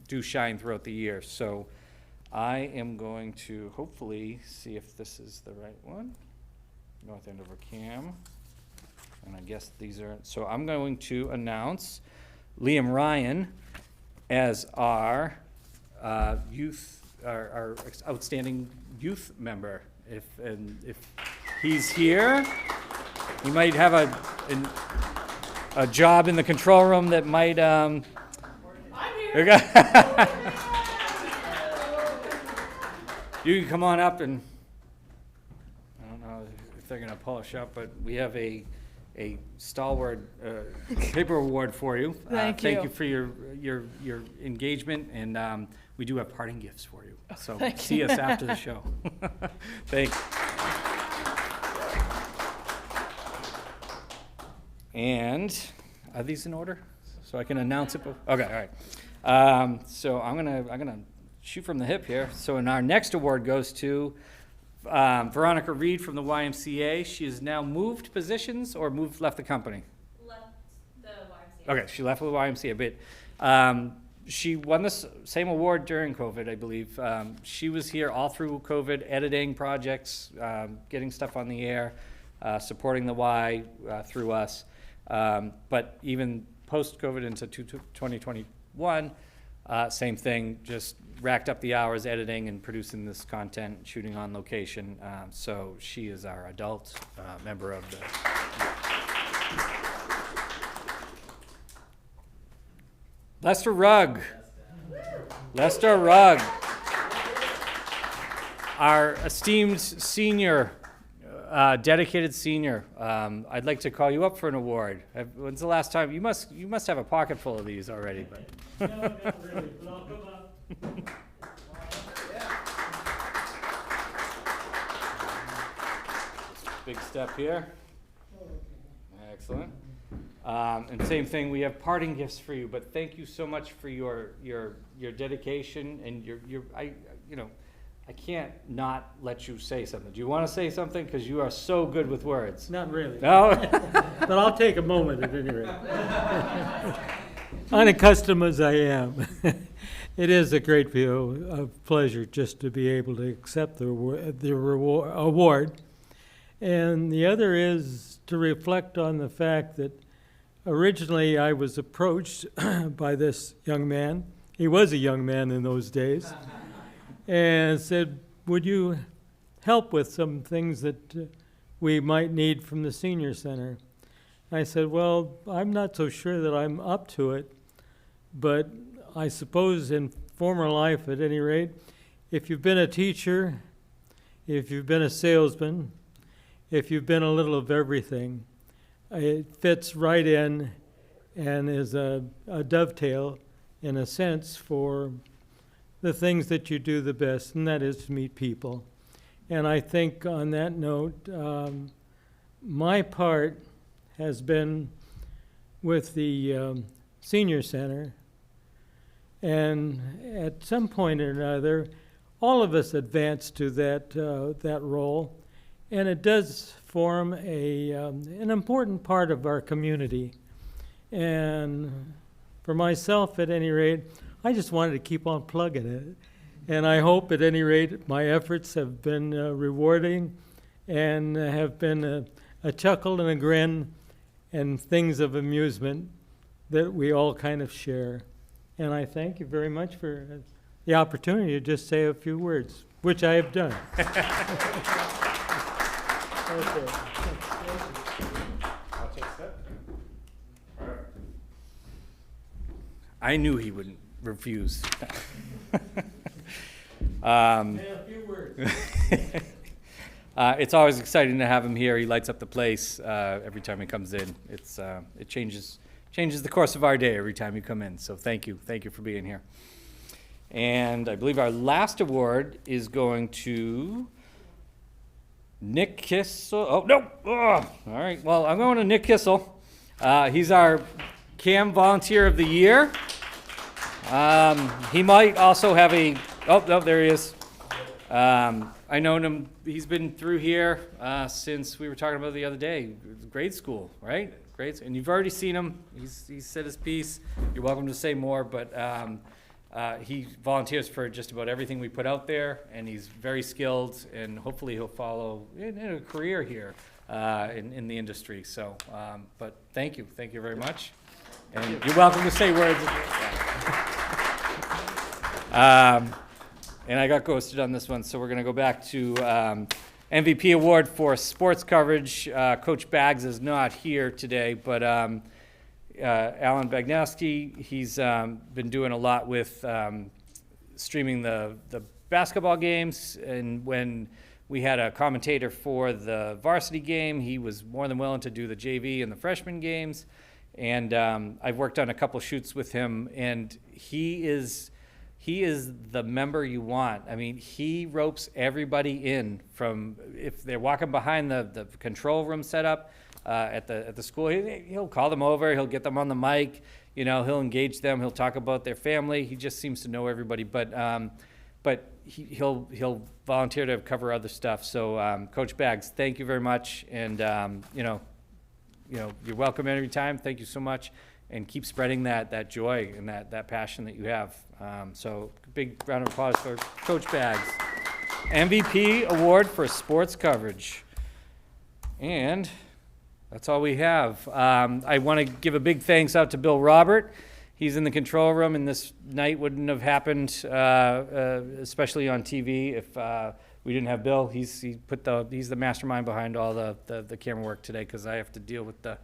do shine throughout the year. So I am going to hopefully see if this is the right one. North Andover CAM. And I guess these are, so I'm going to announce Liam Ryan as our our outstanding youth member. If he's here, he might have a job in the control room that might, I'm here. You can come on up, and I don't know if they're gonna polish up, but we have a stalwart paper award for you. Thank you. Thank you for your engagement, and we do have parting gifts for you. So see us after the show. Thanks. And are these in order? So I can announce it. Okay, all right. So I'm gonna shoot from the hip here. So our next award goes to Veronica Reed from the YMCA. She has now moved positions or left the company. Left the YMCA. Okay, she left the YMCA, but she won this same award during COVID, I believe. She was here all through COVID, editing projects, getting stuff on the air, supporting the Y through us. But even post-COVID into 2021, same thing, just racked up the hours editing and producing this content, shooting on location. So she is our adult member of the... Lester Rugg. Lester Rugg, our esteemed senior, dedicated senior. I'd like to call you up for an award. When's the last time? You must have a pocket full of these already. But. No, not really, but I'll come up. Big step here. Excellent. And same thing, we have parting gifts for you, but thank you so much for your dedication and I can't not let you say something. Do you want to say something? Because you are so good with words. Not really. No? But I'll take a moment at any rate. Unaccustomed as I am, it is a great deal of pleasure just to be able to accept the award. And the other is to reflect on the fact that originally I was approached by this young man. He was a young man in those days. And said, would you help with some things that we might need from the senior center? I said, well, I'm not so sure that I'm up to it, but I suppose in former life, at any rate, if you've been a teacher, if you've been a salesman, if you've been a little of everything, it fits right in and is a dovetail, in a sense, for the things that you do the best, and that is to meet people. And I think on that note, my part has been with the senior center, and at some point or another, all of us advance to that role, and it does form an important part of our community. And for myself, at any rate, I just wanted to keep on plugging it. And I hope, at any rate, my efforts have been rewarding and have been a chuckle and a grin and things of amusement that we all kind of share. And I thank you very much for the opportunity to just say a few words, which I have done. Okay. I knew he wouldn't refuse. A few words. It's always exciting to have him here. He lights up the place every time he comes in. It changes the course of our day every time you come in. So thank you for being here. And I believe our last award is going to Nick Kissel. Oh no! All right. Well, I'm going to Nick Kissel. He's our CAM Volunteer of the Year. He might also have a. Oh no! There he is. I known him. He's been through here since we were talking about the other day, grade school, right? Grades, and you've already seen him. He's said his piece. You're welcome to say more, but he volunteers for just about everything we put out there, and he's very skilled, and hopefully he'll follow in a career here in the industry. So, but thank you very much, and you're welcome to say words. And I got ghosted on this one, so we're going to go back to MVP award for sports coverage. Coach Baggs is not here today, but Alan Bagnowski, he's been doing a lot with streaming the basketball games, and when we had a commentator for the varsity game, he was more than willing to do the JV and the freshman games, and I've worked on a couple shoots with him, and he is the member you want. I mean, he ropes everybody in from, if they're walking behind the control room setup at the school, he'll call them over, he'll get them on the mic, he'll engage them, he'll talk about their family. He just seems to know everybody, but he'll volunteer to cover other stuff. So Coach Baggs, thank you very much, and you're welcome every time. Thank you so much. And keep spreading that joy and that passion that you have. So big round of applause for Coach Baggs. MVP award for sports coverage. And that's all we have. I want to give a big thanks out to Bill Robert. He's in the control room, and this night wouldn't have happened, especially on TV, if we didn't have Bill. He's the mastermind behind all the camera work today, because I have to deal with the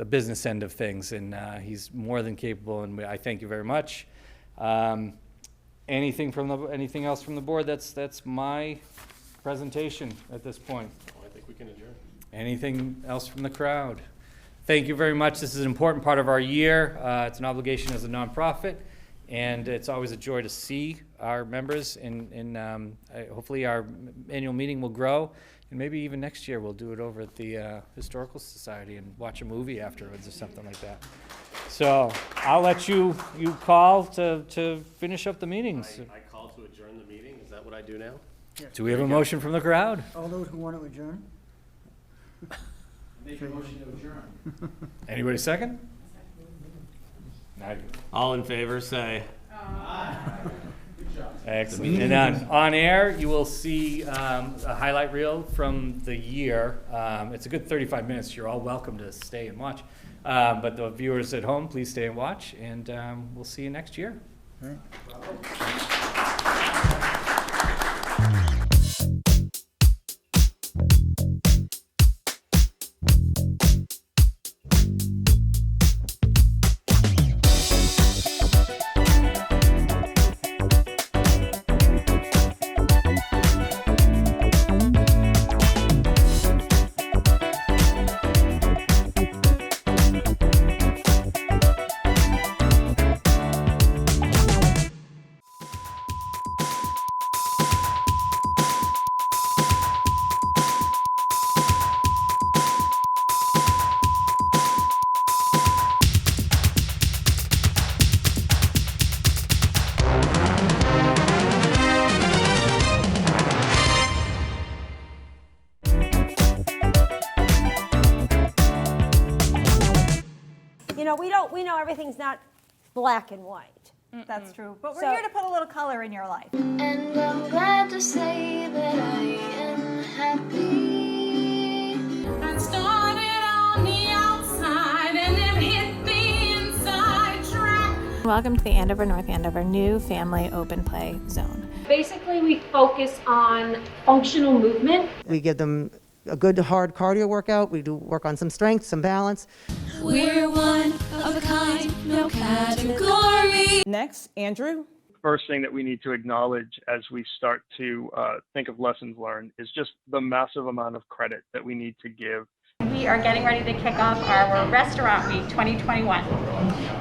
business end of things, and he's more than capable, and I thank you very much. Anything else from the board? That's my presentation at this point. I think we can adjourn. Anything else from the crowd? Thank you very much. This is an important part of our year. It's an obligation as a nonprofit, and it's always a joy to see our members. Hopefully our annual meeting will grow, and maybe even next year we'll do it over at the Historical Society and watch a movie afterwards or something like that. So I'll let you call to finish up the meetings. I call to adjourn the meeting. Is that what I do now? Do we have a motion from the crowd? All those who want to adjourn? Make a motion to adjourn. Anybody second? All in favor, say. Excellent. And on air, you will see a highlight reel from the year. It's a good 35 minutes. You're all welcome to stay and watch. But the viewers at home, please stay and watch, and we'll see you next year. Right. You know, we know everything's not black and white. That's true. But we're So- here to put a little color in your life. And I'm glad to say that I am happy. I started on the outside and then hit the inside track. Welcome to the Andover, North Andover new family open play zone. Basically, we focus on functional movement. We give them a good hard cardio workout. We do work on some strength, some balance. We're one of a kind, no category. Next, Andrew. First thing that we need to acknowledge as we start to think of lessons learned is just the massive amount of credit that we need to give. We are getting ready to kick off our Restaurant Week 2021.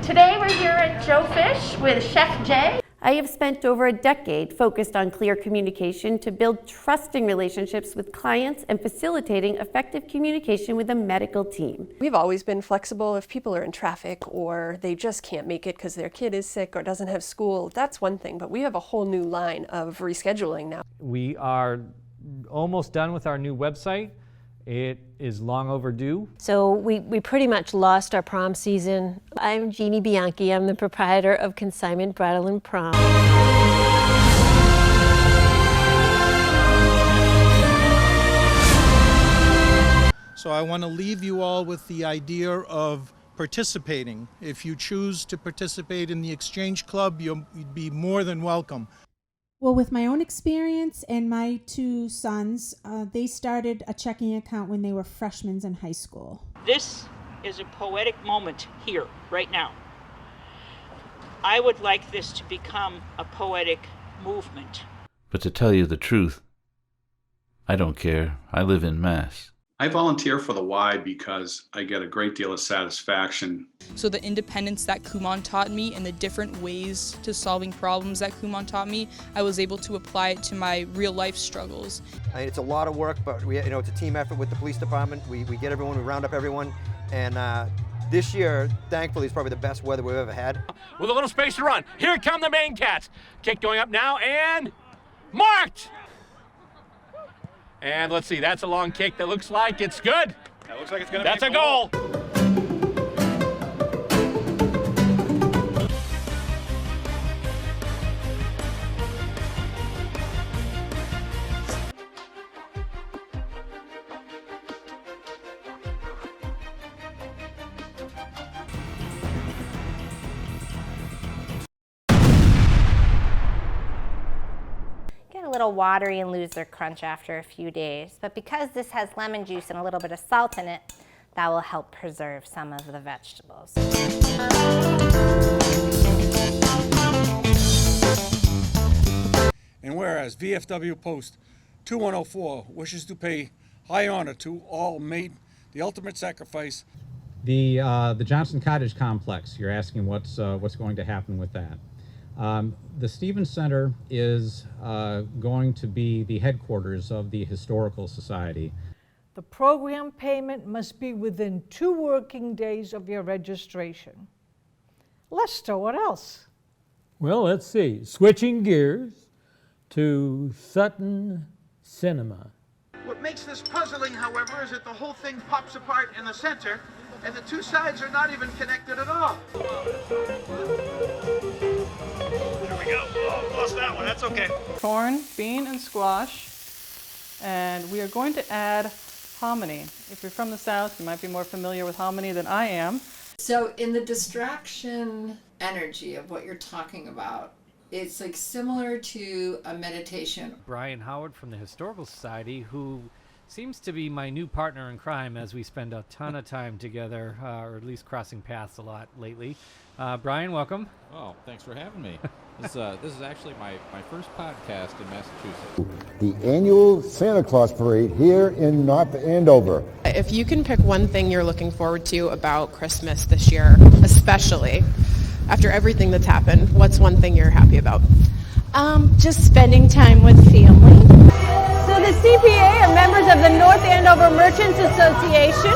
Today we're here at Joe Fish with Chef Jay. I have spent over a decade focused on clear communication to build trusting relationships with clients and facilitating effective communication with the medical team. We've always been flexible. If people are in traffic or they just can't make it because their kid is sick or doesn't have school, that's one thing. But we have a whole new line of rescheduling now. We are almost done with our new website. It is long overdue. So we pretty much lost our prom season. I'm Jeannie Bianchi. I'm the proprietor of Consignment Bridal and Prom. So I want to leave you all with the idea of participating. If you choose to participate in the Exchange Club, you'd be more than welcome. Well, with my own experience and my two sons, they started a checking account when they were freshmen in high school. This is a poetic moment here, right now. I would like this to become a poetic movement. But to tell you the truth, I don't care. I live in Mass. I volunteer for the Y because I get a great deal of satisfaction. So the independence that Kumon taught me and the different ways to solving problems that Kumon taught me, I was able to apply it to my real life struggles. It's a lot of work, but it's a team effort with the police department. We get everyone, we round up everyone, and this year, thankfully, is probably the best weather we've ever had. With a little space to run, here come the main cats. Kick going up now, and marked! And let's see, that's a long kick that looks like it's good. That looks like it's gonna be a goal. Get a little watery and lose their crunch after a few days. But because this has lemon juice and a little bit of salt in it, that will help preserve some of the vegetables. Whereas VFW Post 2104 wishes to pay high honor to all made the ultimate sacrifice. The Johnson Cottage complex, you're asking what's going to happen with that. The Stevens Center is going to be the headquarters of the Historical Society. The program payment must be within 2 working days of your registration. Lester, what else? Well, let's see. Switching gears to Sutton Cinema. What makes this puzzling, however, is that the whole thing pops apart in the center, and the two sides are not even connected at all. There we go. Oh, lost that one. That's okay. Corn, bean, and squash. And we are going to add hominy. If you're from the South, you might be more familiar with hominy than I am. So in the distraction energy of what you're talking about, it's like similar to a meditation. Brian Howard from the Historical Society, who seems to be my new partner in crime as we spend a ton of time together, or at least crossing paths a lot lately. Brian, welcome. Oh, thanks for having me. This is actually my first podcast in Massachusetts. The annual Santa Claus Parade here in North Andover. If you can pick one thing you're looking forward to about Christmas this year, especially after everything that's happened, what's one thing you're happy about? Just spending time with family. So the CPA are members of the North Andover Merchants Association.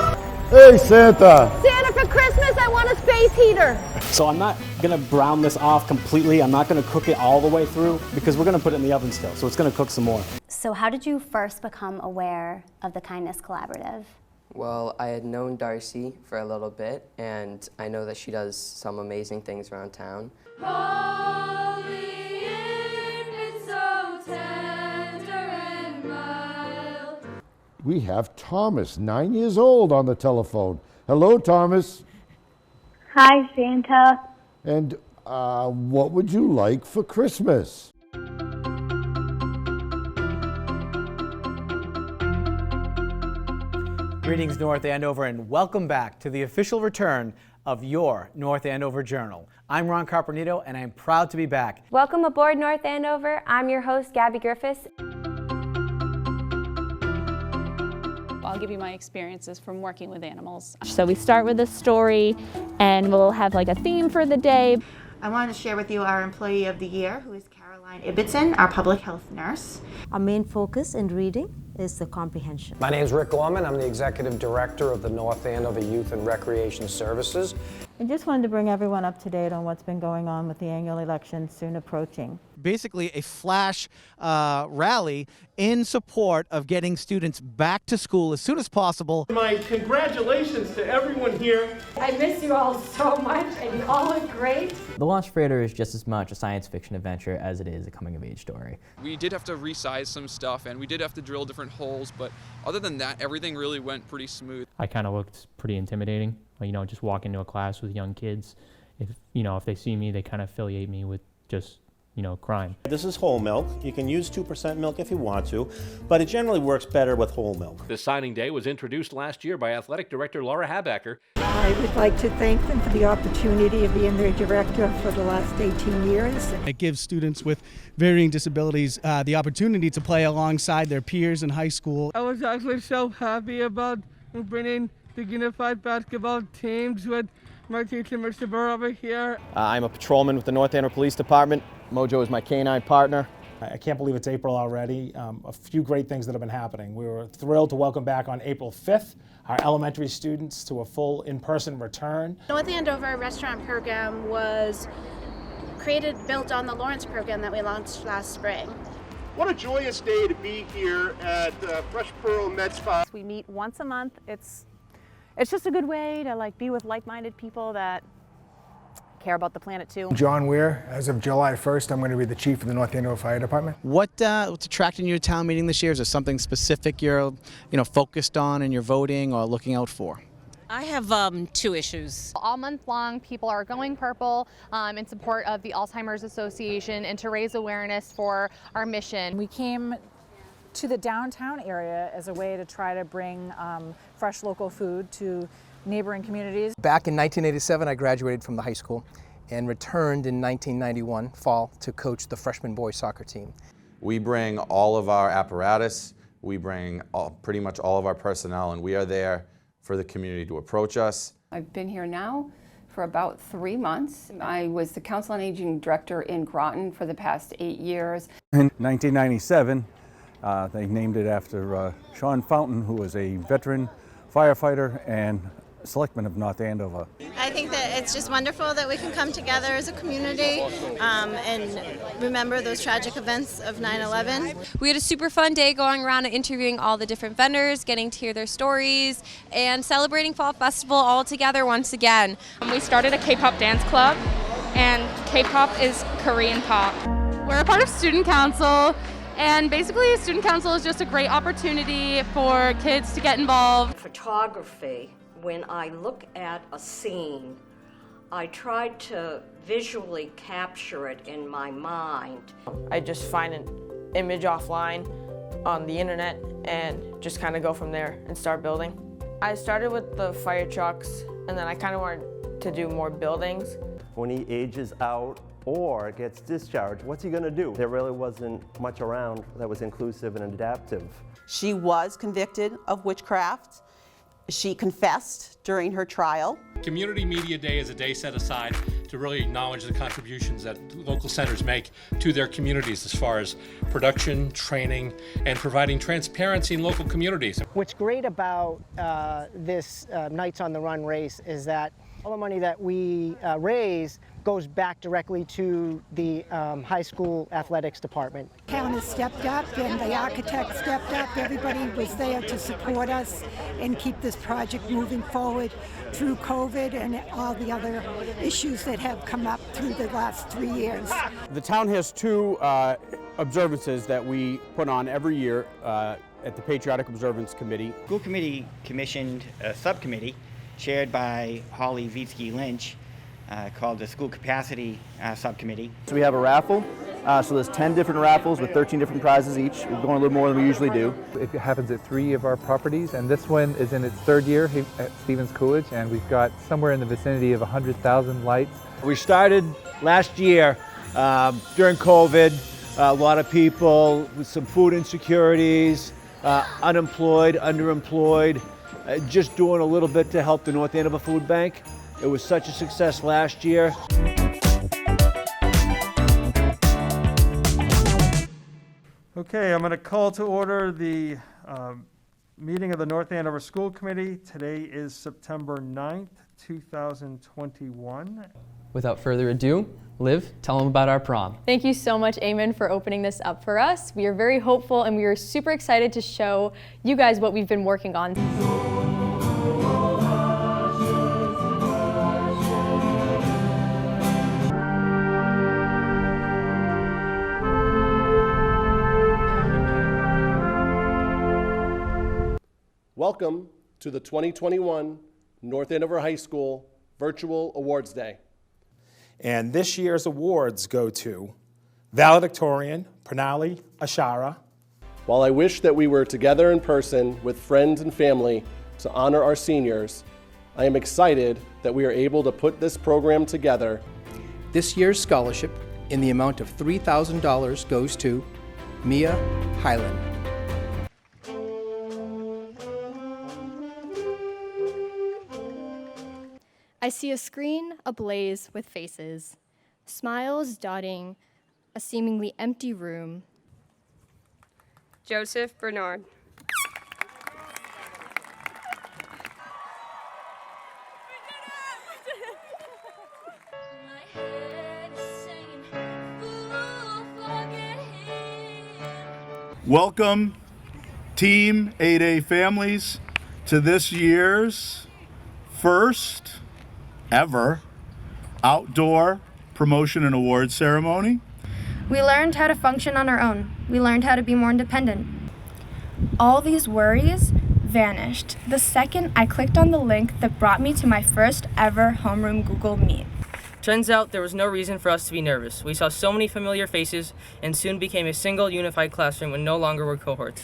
Hey, Santa! Santa, for Christmas, I want a space heater. So I'm not going to brown this off completely. I'm not going to cook it all the way through because we're going to put it in the oven still. So it's going to cook some more. So how did you first become aware of the Kindness Collaborative? Well, I had known Darcy for a little bit, and I know that she does some amazing things around town. We have Thomas, 9 years old, on the telephone. Hello, Thomas. Hi, Santa. And what would you like for Christmas? Greetings, North Andover, and welcome back to the official return of your North Andover Journal. I'm Ron Carpenito, and I'm proud to be back. Welcome aboard, North Andover. I'm your host, Gabby Griffiths. I'll give you my experiences from working with animals. So we start with a story, and we'll have like a theme for the day. I wanted to share with you our Employee of the Year, who is Caroline Ibbotson, our public health nurse. Our main focus in reading is the comprehension. My name is Rick Gorman. I'm the Executive Director of the North Andover Youth and Recreation Services. I just wanted to bring everyone up to date on what's been going on with the annual election soon approaching. Basically a flash rally in support of getting students back to school as soon as possible. My congratulations to everyone here. I miss you all so much, and you all look great. The Launch Freighter is just as much a science fiction adventure as it is a coming-of-age story. We did have to resize some stuff, and we did have to drill different holes, but other than that, everything really went pretty smooth. I kind of looked pretty intimidating, you know, just walk into a class with young kids. If they see me, they kind of affiliate me with just, crime. This is whole milk. You can use 2% milk if you want to, but it generally works better with whole milk. The signing day was introduced last year by Athletic Director Laura Habacker. I would like to thank them for the opportunity of being their director for the last 18 years. It gives students with varying disabilities the opportunity to play alongside their peers in high school. I was actually so happy about bringing the unified basketball teams with my teacher, Mr. Burr, over here. I'm a patrolman with the North Andover Police Department. Mojo is my canine partner. I can't believe it's April already. A few great things that have been happening. We were thrilled to welcome back on April 5th our elementary students to a full in-person return. North Andover restaurant program was built on the Lawrence program that we launched last spring. What a joyous day to be here at Fresh Pearl Med Spa. We meet once a month. It's just a good way to be with like-minded people that care about the planet too. John Weir. As of July 1st, I'm going to be the chief of the North Andover Fire Department. What's attracting you to town meeting this year? Is there something specific you're focused on and you're voting or looking out for? I have 2 issues. All month long, people are going purple in support of the Alzheimer's Association and to raise awareness for our mission. We came to the downtown area as a way to try to bring fresh local food to neighboring communities. Back in 1987, I graduated from the high school and returned in 1991 fall to coach the freshman boys soccer team. We bring all of our apparatus, we bring pretty much all of our personnel, and we are there for the community to approach us. I've been here now for about 3 months. I was the Council on Aging Director in Groton for the past 8 years. In 1997, they named it after Sean Fountain, who was a veteran firefighter and selectman of North Andover. I think that it's just wonderful that we can come together as a community and remember those tragic events of 9/11. We had a super fun day going around and interviewing all the different vendors, getting to hear their stories, and celebrating Fall Festival all together once again. We started a K-pop dance club, and K-pop is Korean pop. We're a part of Student Council, and basically Student Council is just a great opportunity for kids to get involved. Photography. When I look at a scene, I try to visually capture it in my mind. I just find an image offline on the internet and just kind of go from there and start building. I started with the fire trucks, and then I kind of wanted to do more buildings. When he ages out or gets discharged, what's he gonna do? There really wasn't much around that was inclusive and adaptive. She was convicted of witchcraft. She confessed during her trial. Community Media Day is a day set aside to really acknowledge the contributions that local centers make to their communities as far as production, training, and providing transparency in local communities. What's great about this Knights on the Run race is that all the money that we raise goes back directly to the high school athletics department. Town has stepped up and the architect stepped up. Everybody was there to support us and keep this project moving forward through COVID and all the other issues that have come up through the last 3 years. The town has two observances that we put on every year at the Patriotic Observance Committee. School committee commissioned a subcommittee chaired by Holly Vitsky Lynch called the School Capacity Subcommittee. So we have a raffle, so there's 10 different raffles with 13 different prizes each. We're going a little more than we usually do. It happens at 3 of our properties, and this one is in its 3rd year at Stevens Coolidge, and we've got somewhere in the vicinity of 100,000 lights. We started last year during COVID. A lot of people with some food insecurities, unemployed, underemployed, just doing a little bit to help the North Andover Food Bank. It was such a success last year. Okay, I'm going to call to order the meeting of the North Andover School Committee. Today is September 9th, 2021. Without further ado, Liv, tell them about our prom. Thank you so much, Eamon, for opening this up for us. We are very hopeful and we are super excited to show you guys what we've been working on. Welcome to the 2021 North Andover High School Virtual Awards Day. And this year's awards go to valedictorian Pranali Ashara. While I wish that we were together in person with friends and family to honor our seniors, I am excited that we are able to put this program together. This year's scholarship in the amount of $3,000 goes to Mia Highland. I see a screen ablaze with faces, smiles dotting a seemingly empty room. Joseph Bernard. Welcome, Team 8A families, to this year's first ever outdoor promotion and awards ceremony. We learned how to function on our own. We learned how to be more independent. All these worries vanished the second I clicked on the link that brought me to my first ever homeroom Google Meet. Turns out there was no reason for us to be nervous. We saw so many familiar faces and soon became a single unified classroom and no longer were cohorts.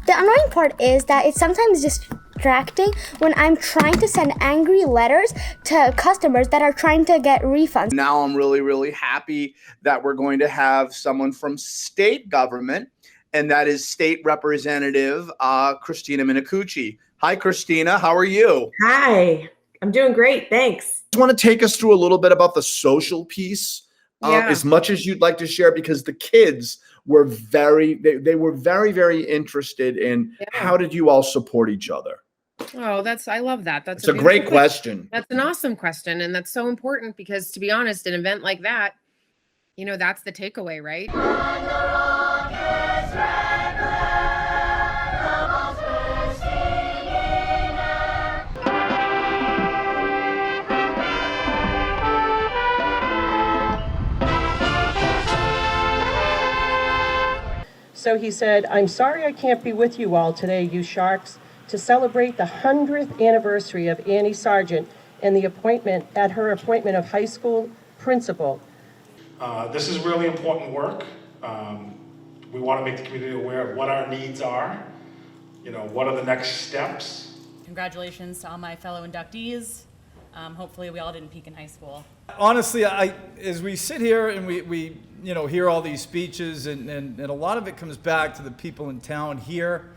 The annoying part is that it sometimes just distracting when I'm trying to send angry letters to customers that are trying to get refunds. Now I'm really, really happy that we're going to have someone from state government, and that is State Representative Christina Minicucci. Hi, Christina. How are you? Hi. I'm doing great. Thanks. Just want to take us through a little bit about the social piece, as much as you'd like to share, because the kids were they were very, very interested in how did you all support each other? Oh, I love that. That's a great question. That's an awesome question. And that's so important because, to be honest, an event like that, that's the takeaway, right? So he said, "I'm sorry I can't be with you all today, you Sharks, to celebrate the 100th anniversary of Annie Sargent and her appointment of high school principal." This is really important work. We want to make the community aware of what our needs are. What are the next steps? Congratulations to all my fellow inductees. Hopefully we all didn't peak in high school. Honestly, as we sit here and we hear all these speeches and a lot of it comes back to the people in town here.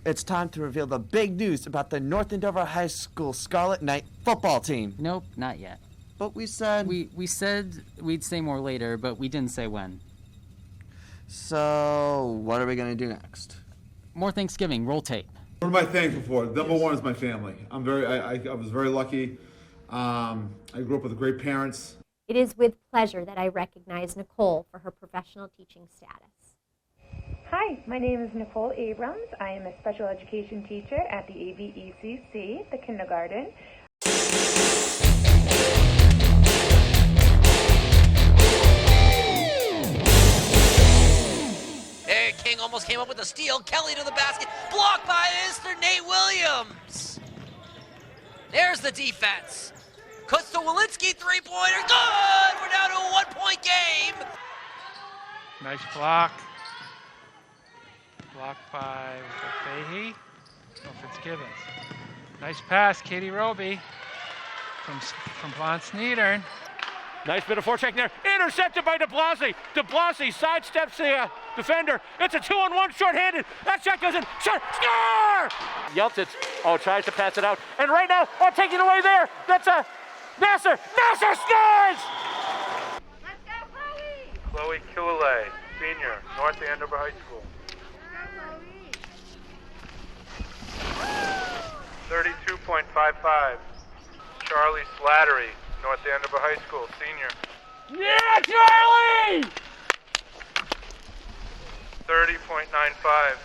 It's time to reveal the big news about the North Andover High School Scarlet Knight football team. Nope, not yet. But we said... We said we'd say more later, but we didn't say when. So, what are we going to do next? More Thanksgiving, roll tape. What am I thankful for? Number one is my family. I was very lucky. I grew up with great parents. It is with pleasure that I recognize Nicole for her professional teaching status. Hi, my name is Nicole Abrams. I am a special education teacher at the AVECC, the kindergarten. There, King almost came up with a steal. Kelly to the basket, blocked by Mr. Nate Williams. There's the defense. Cuts to Walensky, three-pointer, good! We're down to a one-point game. Nice block. Blocked by Fahey. No, Fitzgibbons. Nice pass, Katie Roby from Von Sneedern. Nice bit of forecheck there. Intercepted by DeBlasi. DeBlasi sidesteps the defender. It's a 2-on-1 shorthanded. That shot goes in. Shot. Score! Yeltsin, tries to pass it out. And right now, taking away there. That's a Nasser. Nasser scores! Let's go, Chloe Kuale, senior, North Andover High School. 32.55. Charlie Slattery, North Andover High School, senior. Yeah, Charlie! 30.95.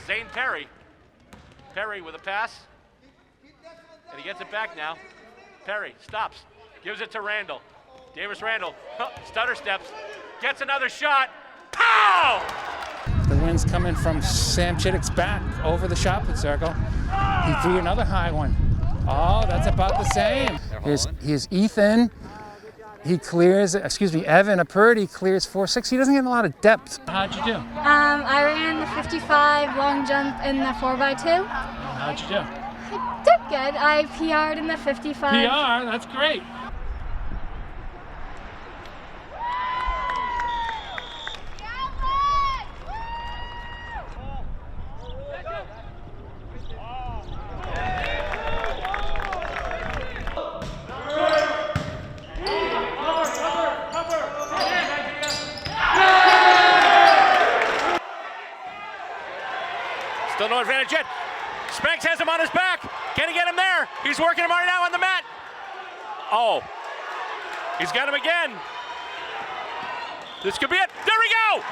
Zane Perry. Perry with a pass. And he gets it back now. Perry stops. Gives it to Randall. Davis Randall. Stutter steps. Gets another shot. Pow! The wind's coming from Sam Chittick's back over the shopping circle. He threw another high one. Oh, that's about the same. Here's Ethan. He clears, Evan Apurdy clears 4.6. He doesn't get a lot of depth. How'd you do? I ran the 55 long jump in the 4x2. How'd you do? I did good. I PR'd in the 55. PR, that's great. Still no advantage yet. Spanks has him on his back. Can he get him there? He's working him right now on the mat. Oh, he's got him again. This could be it. There we go.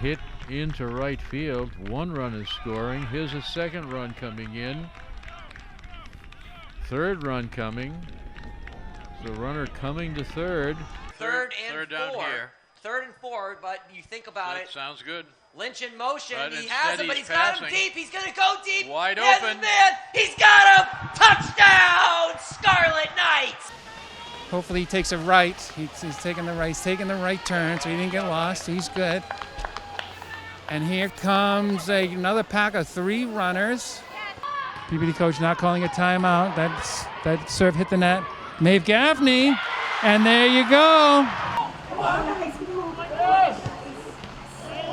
hit into right field. One run is scoring. Here's a second run coming in. Third run coming. The runner coming to third. Third and four. Here. Third and four, but you think about it. Sounds good. Lynch in motion. Right, He has him, but he's passing. got him deep. He's going to go deep. Wide He has open. his man. He's got him. Touchdown, Scarlet Knights. Hopefully he takes a right. He's taking the right. He's taking the right turn, so he didn't get lost. He's good. And here comes another pack of 3 runners. PBD coach not calling a timeout. That serve hit the net. Maeve Gaffney, and there you go.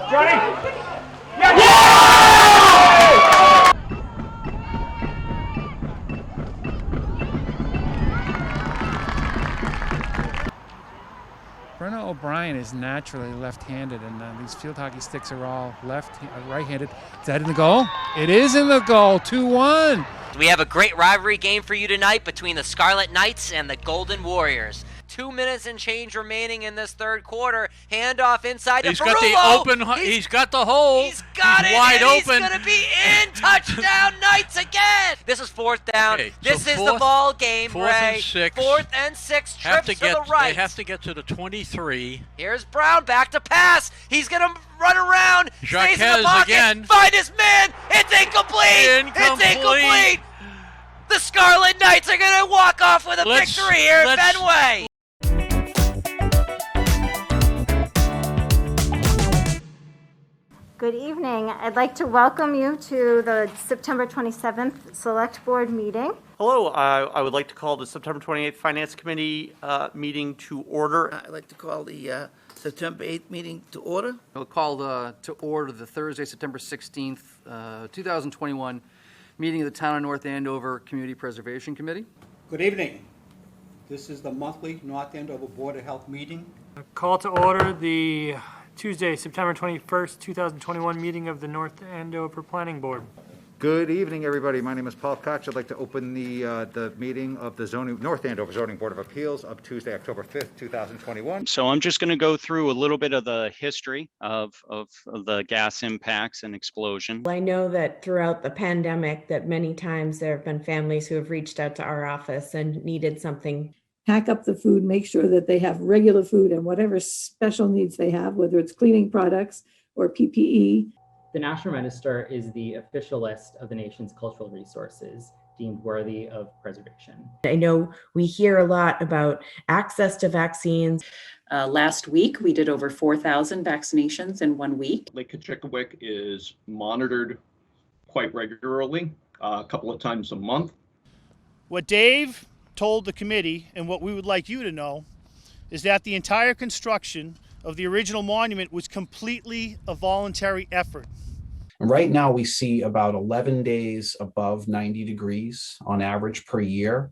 Johnny! Brenna O'Brien is naturally left-handed, and these field hockey sticks are all right-handed. Is that in the goal? It is in the goal. 2-1. We have a great rivalry game for you tonight between the Scarlet Knights and the Golden Warriors. 2 minutes and change remaining in this third quarter. Handoff inside to Perullo. He's got the hole. He's got it. Wide and open. He's going to be in. Touchdown Knights again. This is fourth down. Okay, this so is the ball game, fourth Ray. and 6. Fourth and 6. Trips to the right. They have to get to the 23. Here's Brown back to pass. He's going to run around. Stays in the Jaquez pocket. again. Find his man. It's incomplete. It's incomplete. The Scarlet Knights are going to walk off with a victory here at Fenway. Good evening. I'd like to welcome you to the September 27th Select Board meeting. Hello. I would like to call the September 28th Finance Committee meeting to order. I'd like to call the September 8th meeting to order. I'll call to order the Thursday, September 16th, 2021 meeting of the Town of North Andover Community Preservation Committee. Good evening. This is the monthly North Andover Board of Health meeting. Call to order the Tuesday, September 21st, 2021 meeting of the North Andover Planning Board. Good evening, everybody. My name is Paul Koch. I'd like to open the meeting of the North Andover Zoning Board of Appeals of Tuesday, October 5th, 2021. So I'm just going to go through a little bit of the history of the gas impacts and explosion. I know that throughout the pandemic that many times there have been families who have reached out to our office and needed something. Pack up the food, make sure that they have regular food and whatever special needs they have, whether it's cleaning products or PPE. The National Register is the official list of the nation's cultural resources deemed worthy of preservation. I know we hear a lot about access to vaccines. Last week, we did over 4,000 vaccinations in 1 week. Lake Kachikawick is monitored quite regularly, a couple of times a month. What Dave told the committee, and what we would like you to know, is that the entire construction of the original monument was completely a voluntary effort. Right now we see about 11 days above 90 degrees on average per year.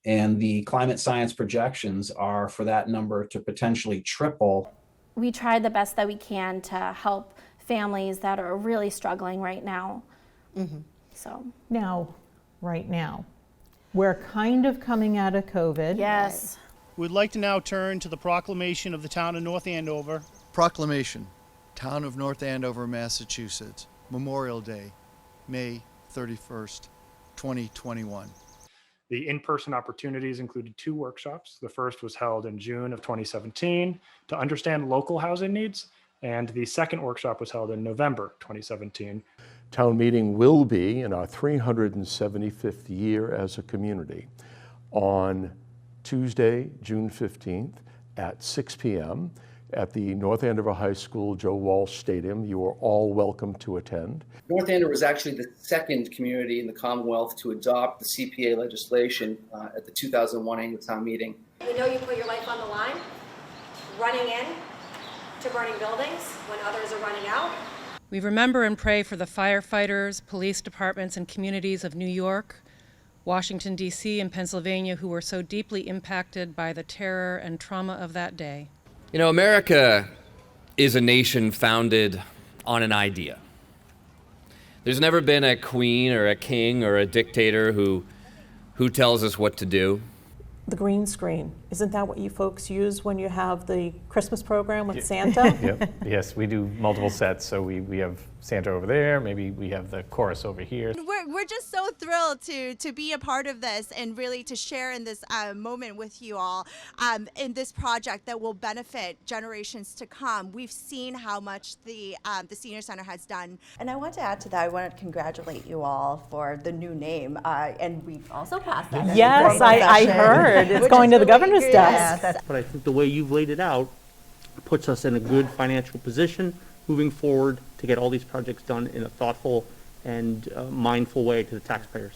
And the climate science projections are for that number to potentially triple. We tried the best that we can to help families that are really struggling right now. Right now, we're kind of coming out of COVID. Yes. We'd like to now turn to the proclamation of the town of North Andover. Proclamation, Town of North Andover, Massachusetts, Memorial Day, May 31st, 2021. The in-person opportunities included 2 workshops. The first was held in June of 2017 to understand local housing needs, and the second workshop was held in November 2017. Town meeting will be in our 375th year as a community on Tuesday, June 15th at 6 p.m. at the North Andover High School Joe Walsh Stadium. You are all welcome to attend. North Andover is actually the second community in the Commonwealth to adopt the CPA legislation at the 2001 annual town meeting. You know you put your life on the line, running in to burning buildings when others are running out. We remember and pray for the firefighters, police departments, and communities of New York, Washington, D.C., and Pennsylvania who were so deeply impacted by the terror and trauma of that day. You know, America is a nation founded on an idea. There's never been a queen or a king or a dictator who tells us what to do. The green screen Isn't that what you folks use when you have the Christmas program with Santa? Yep. Yes, we do multiple sets. So we have Santa over there. Maybe we have the chorus over here. We're just so thrilled to be a part of this and really to share in this moment with you all in this project that will benefit generations to come. We've seen how much the Senior Center has done. And I want to add to that, I want to congratulate you all for the new name. And we've also passed that. Yes, I heard. It's going to the governor's desk. But I think the way you've laid it out puts us in a good financial position moving forward to get all these projects done in a thoughtful and mindful way to the taxpayers.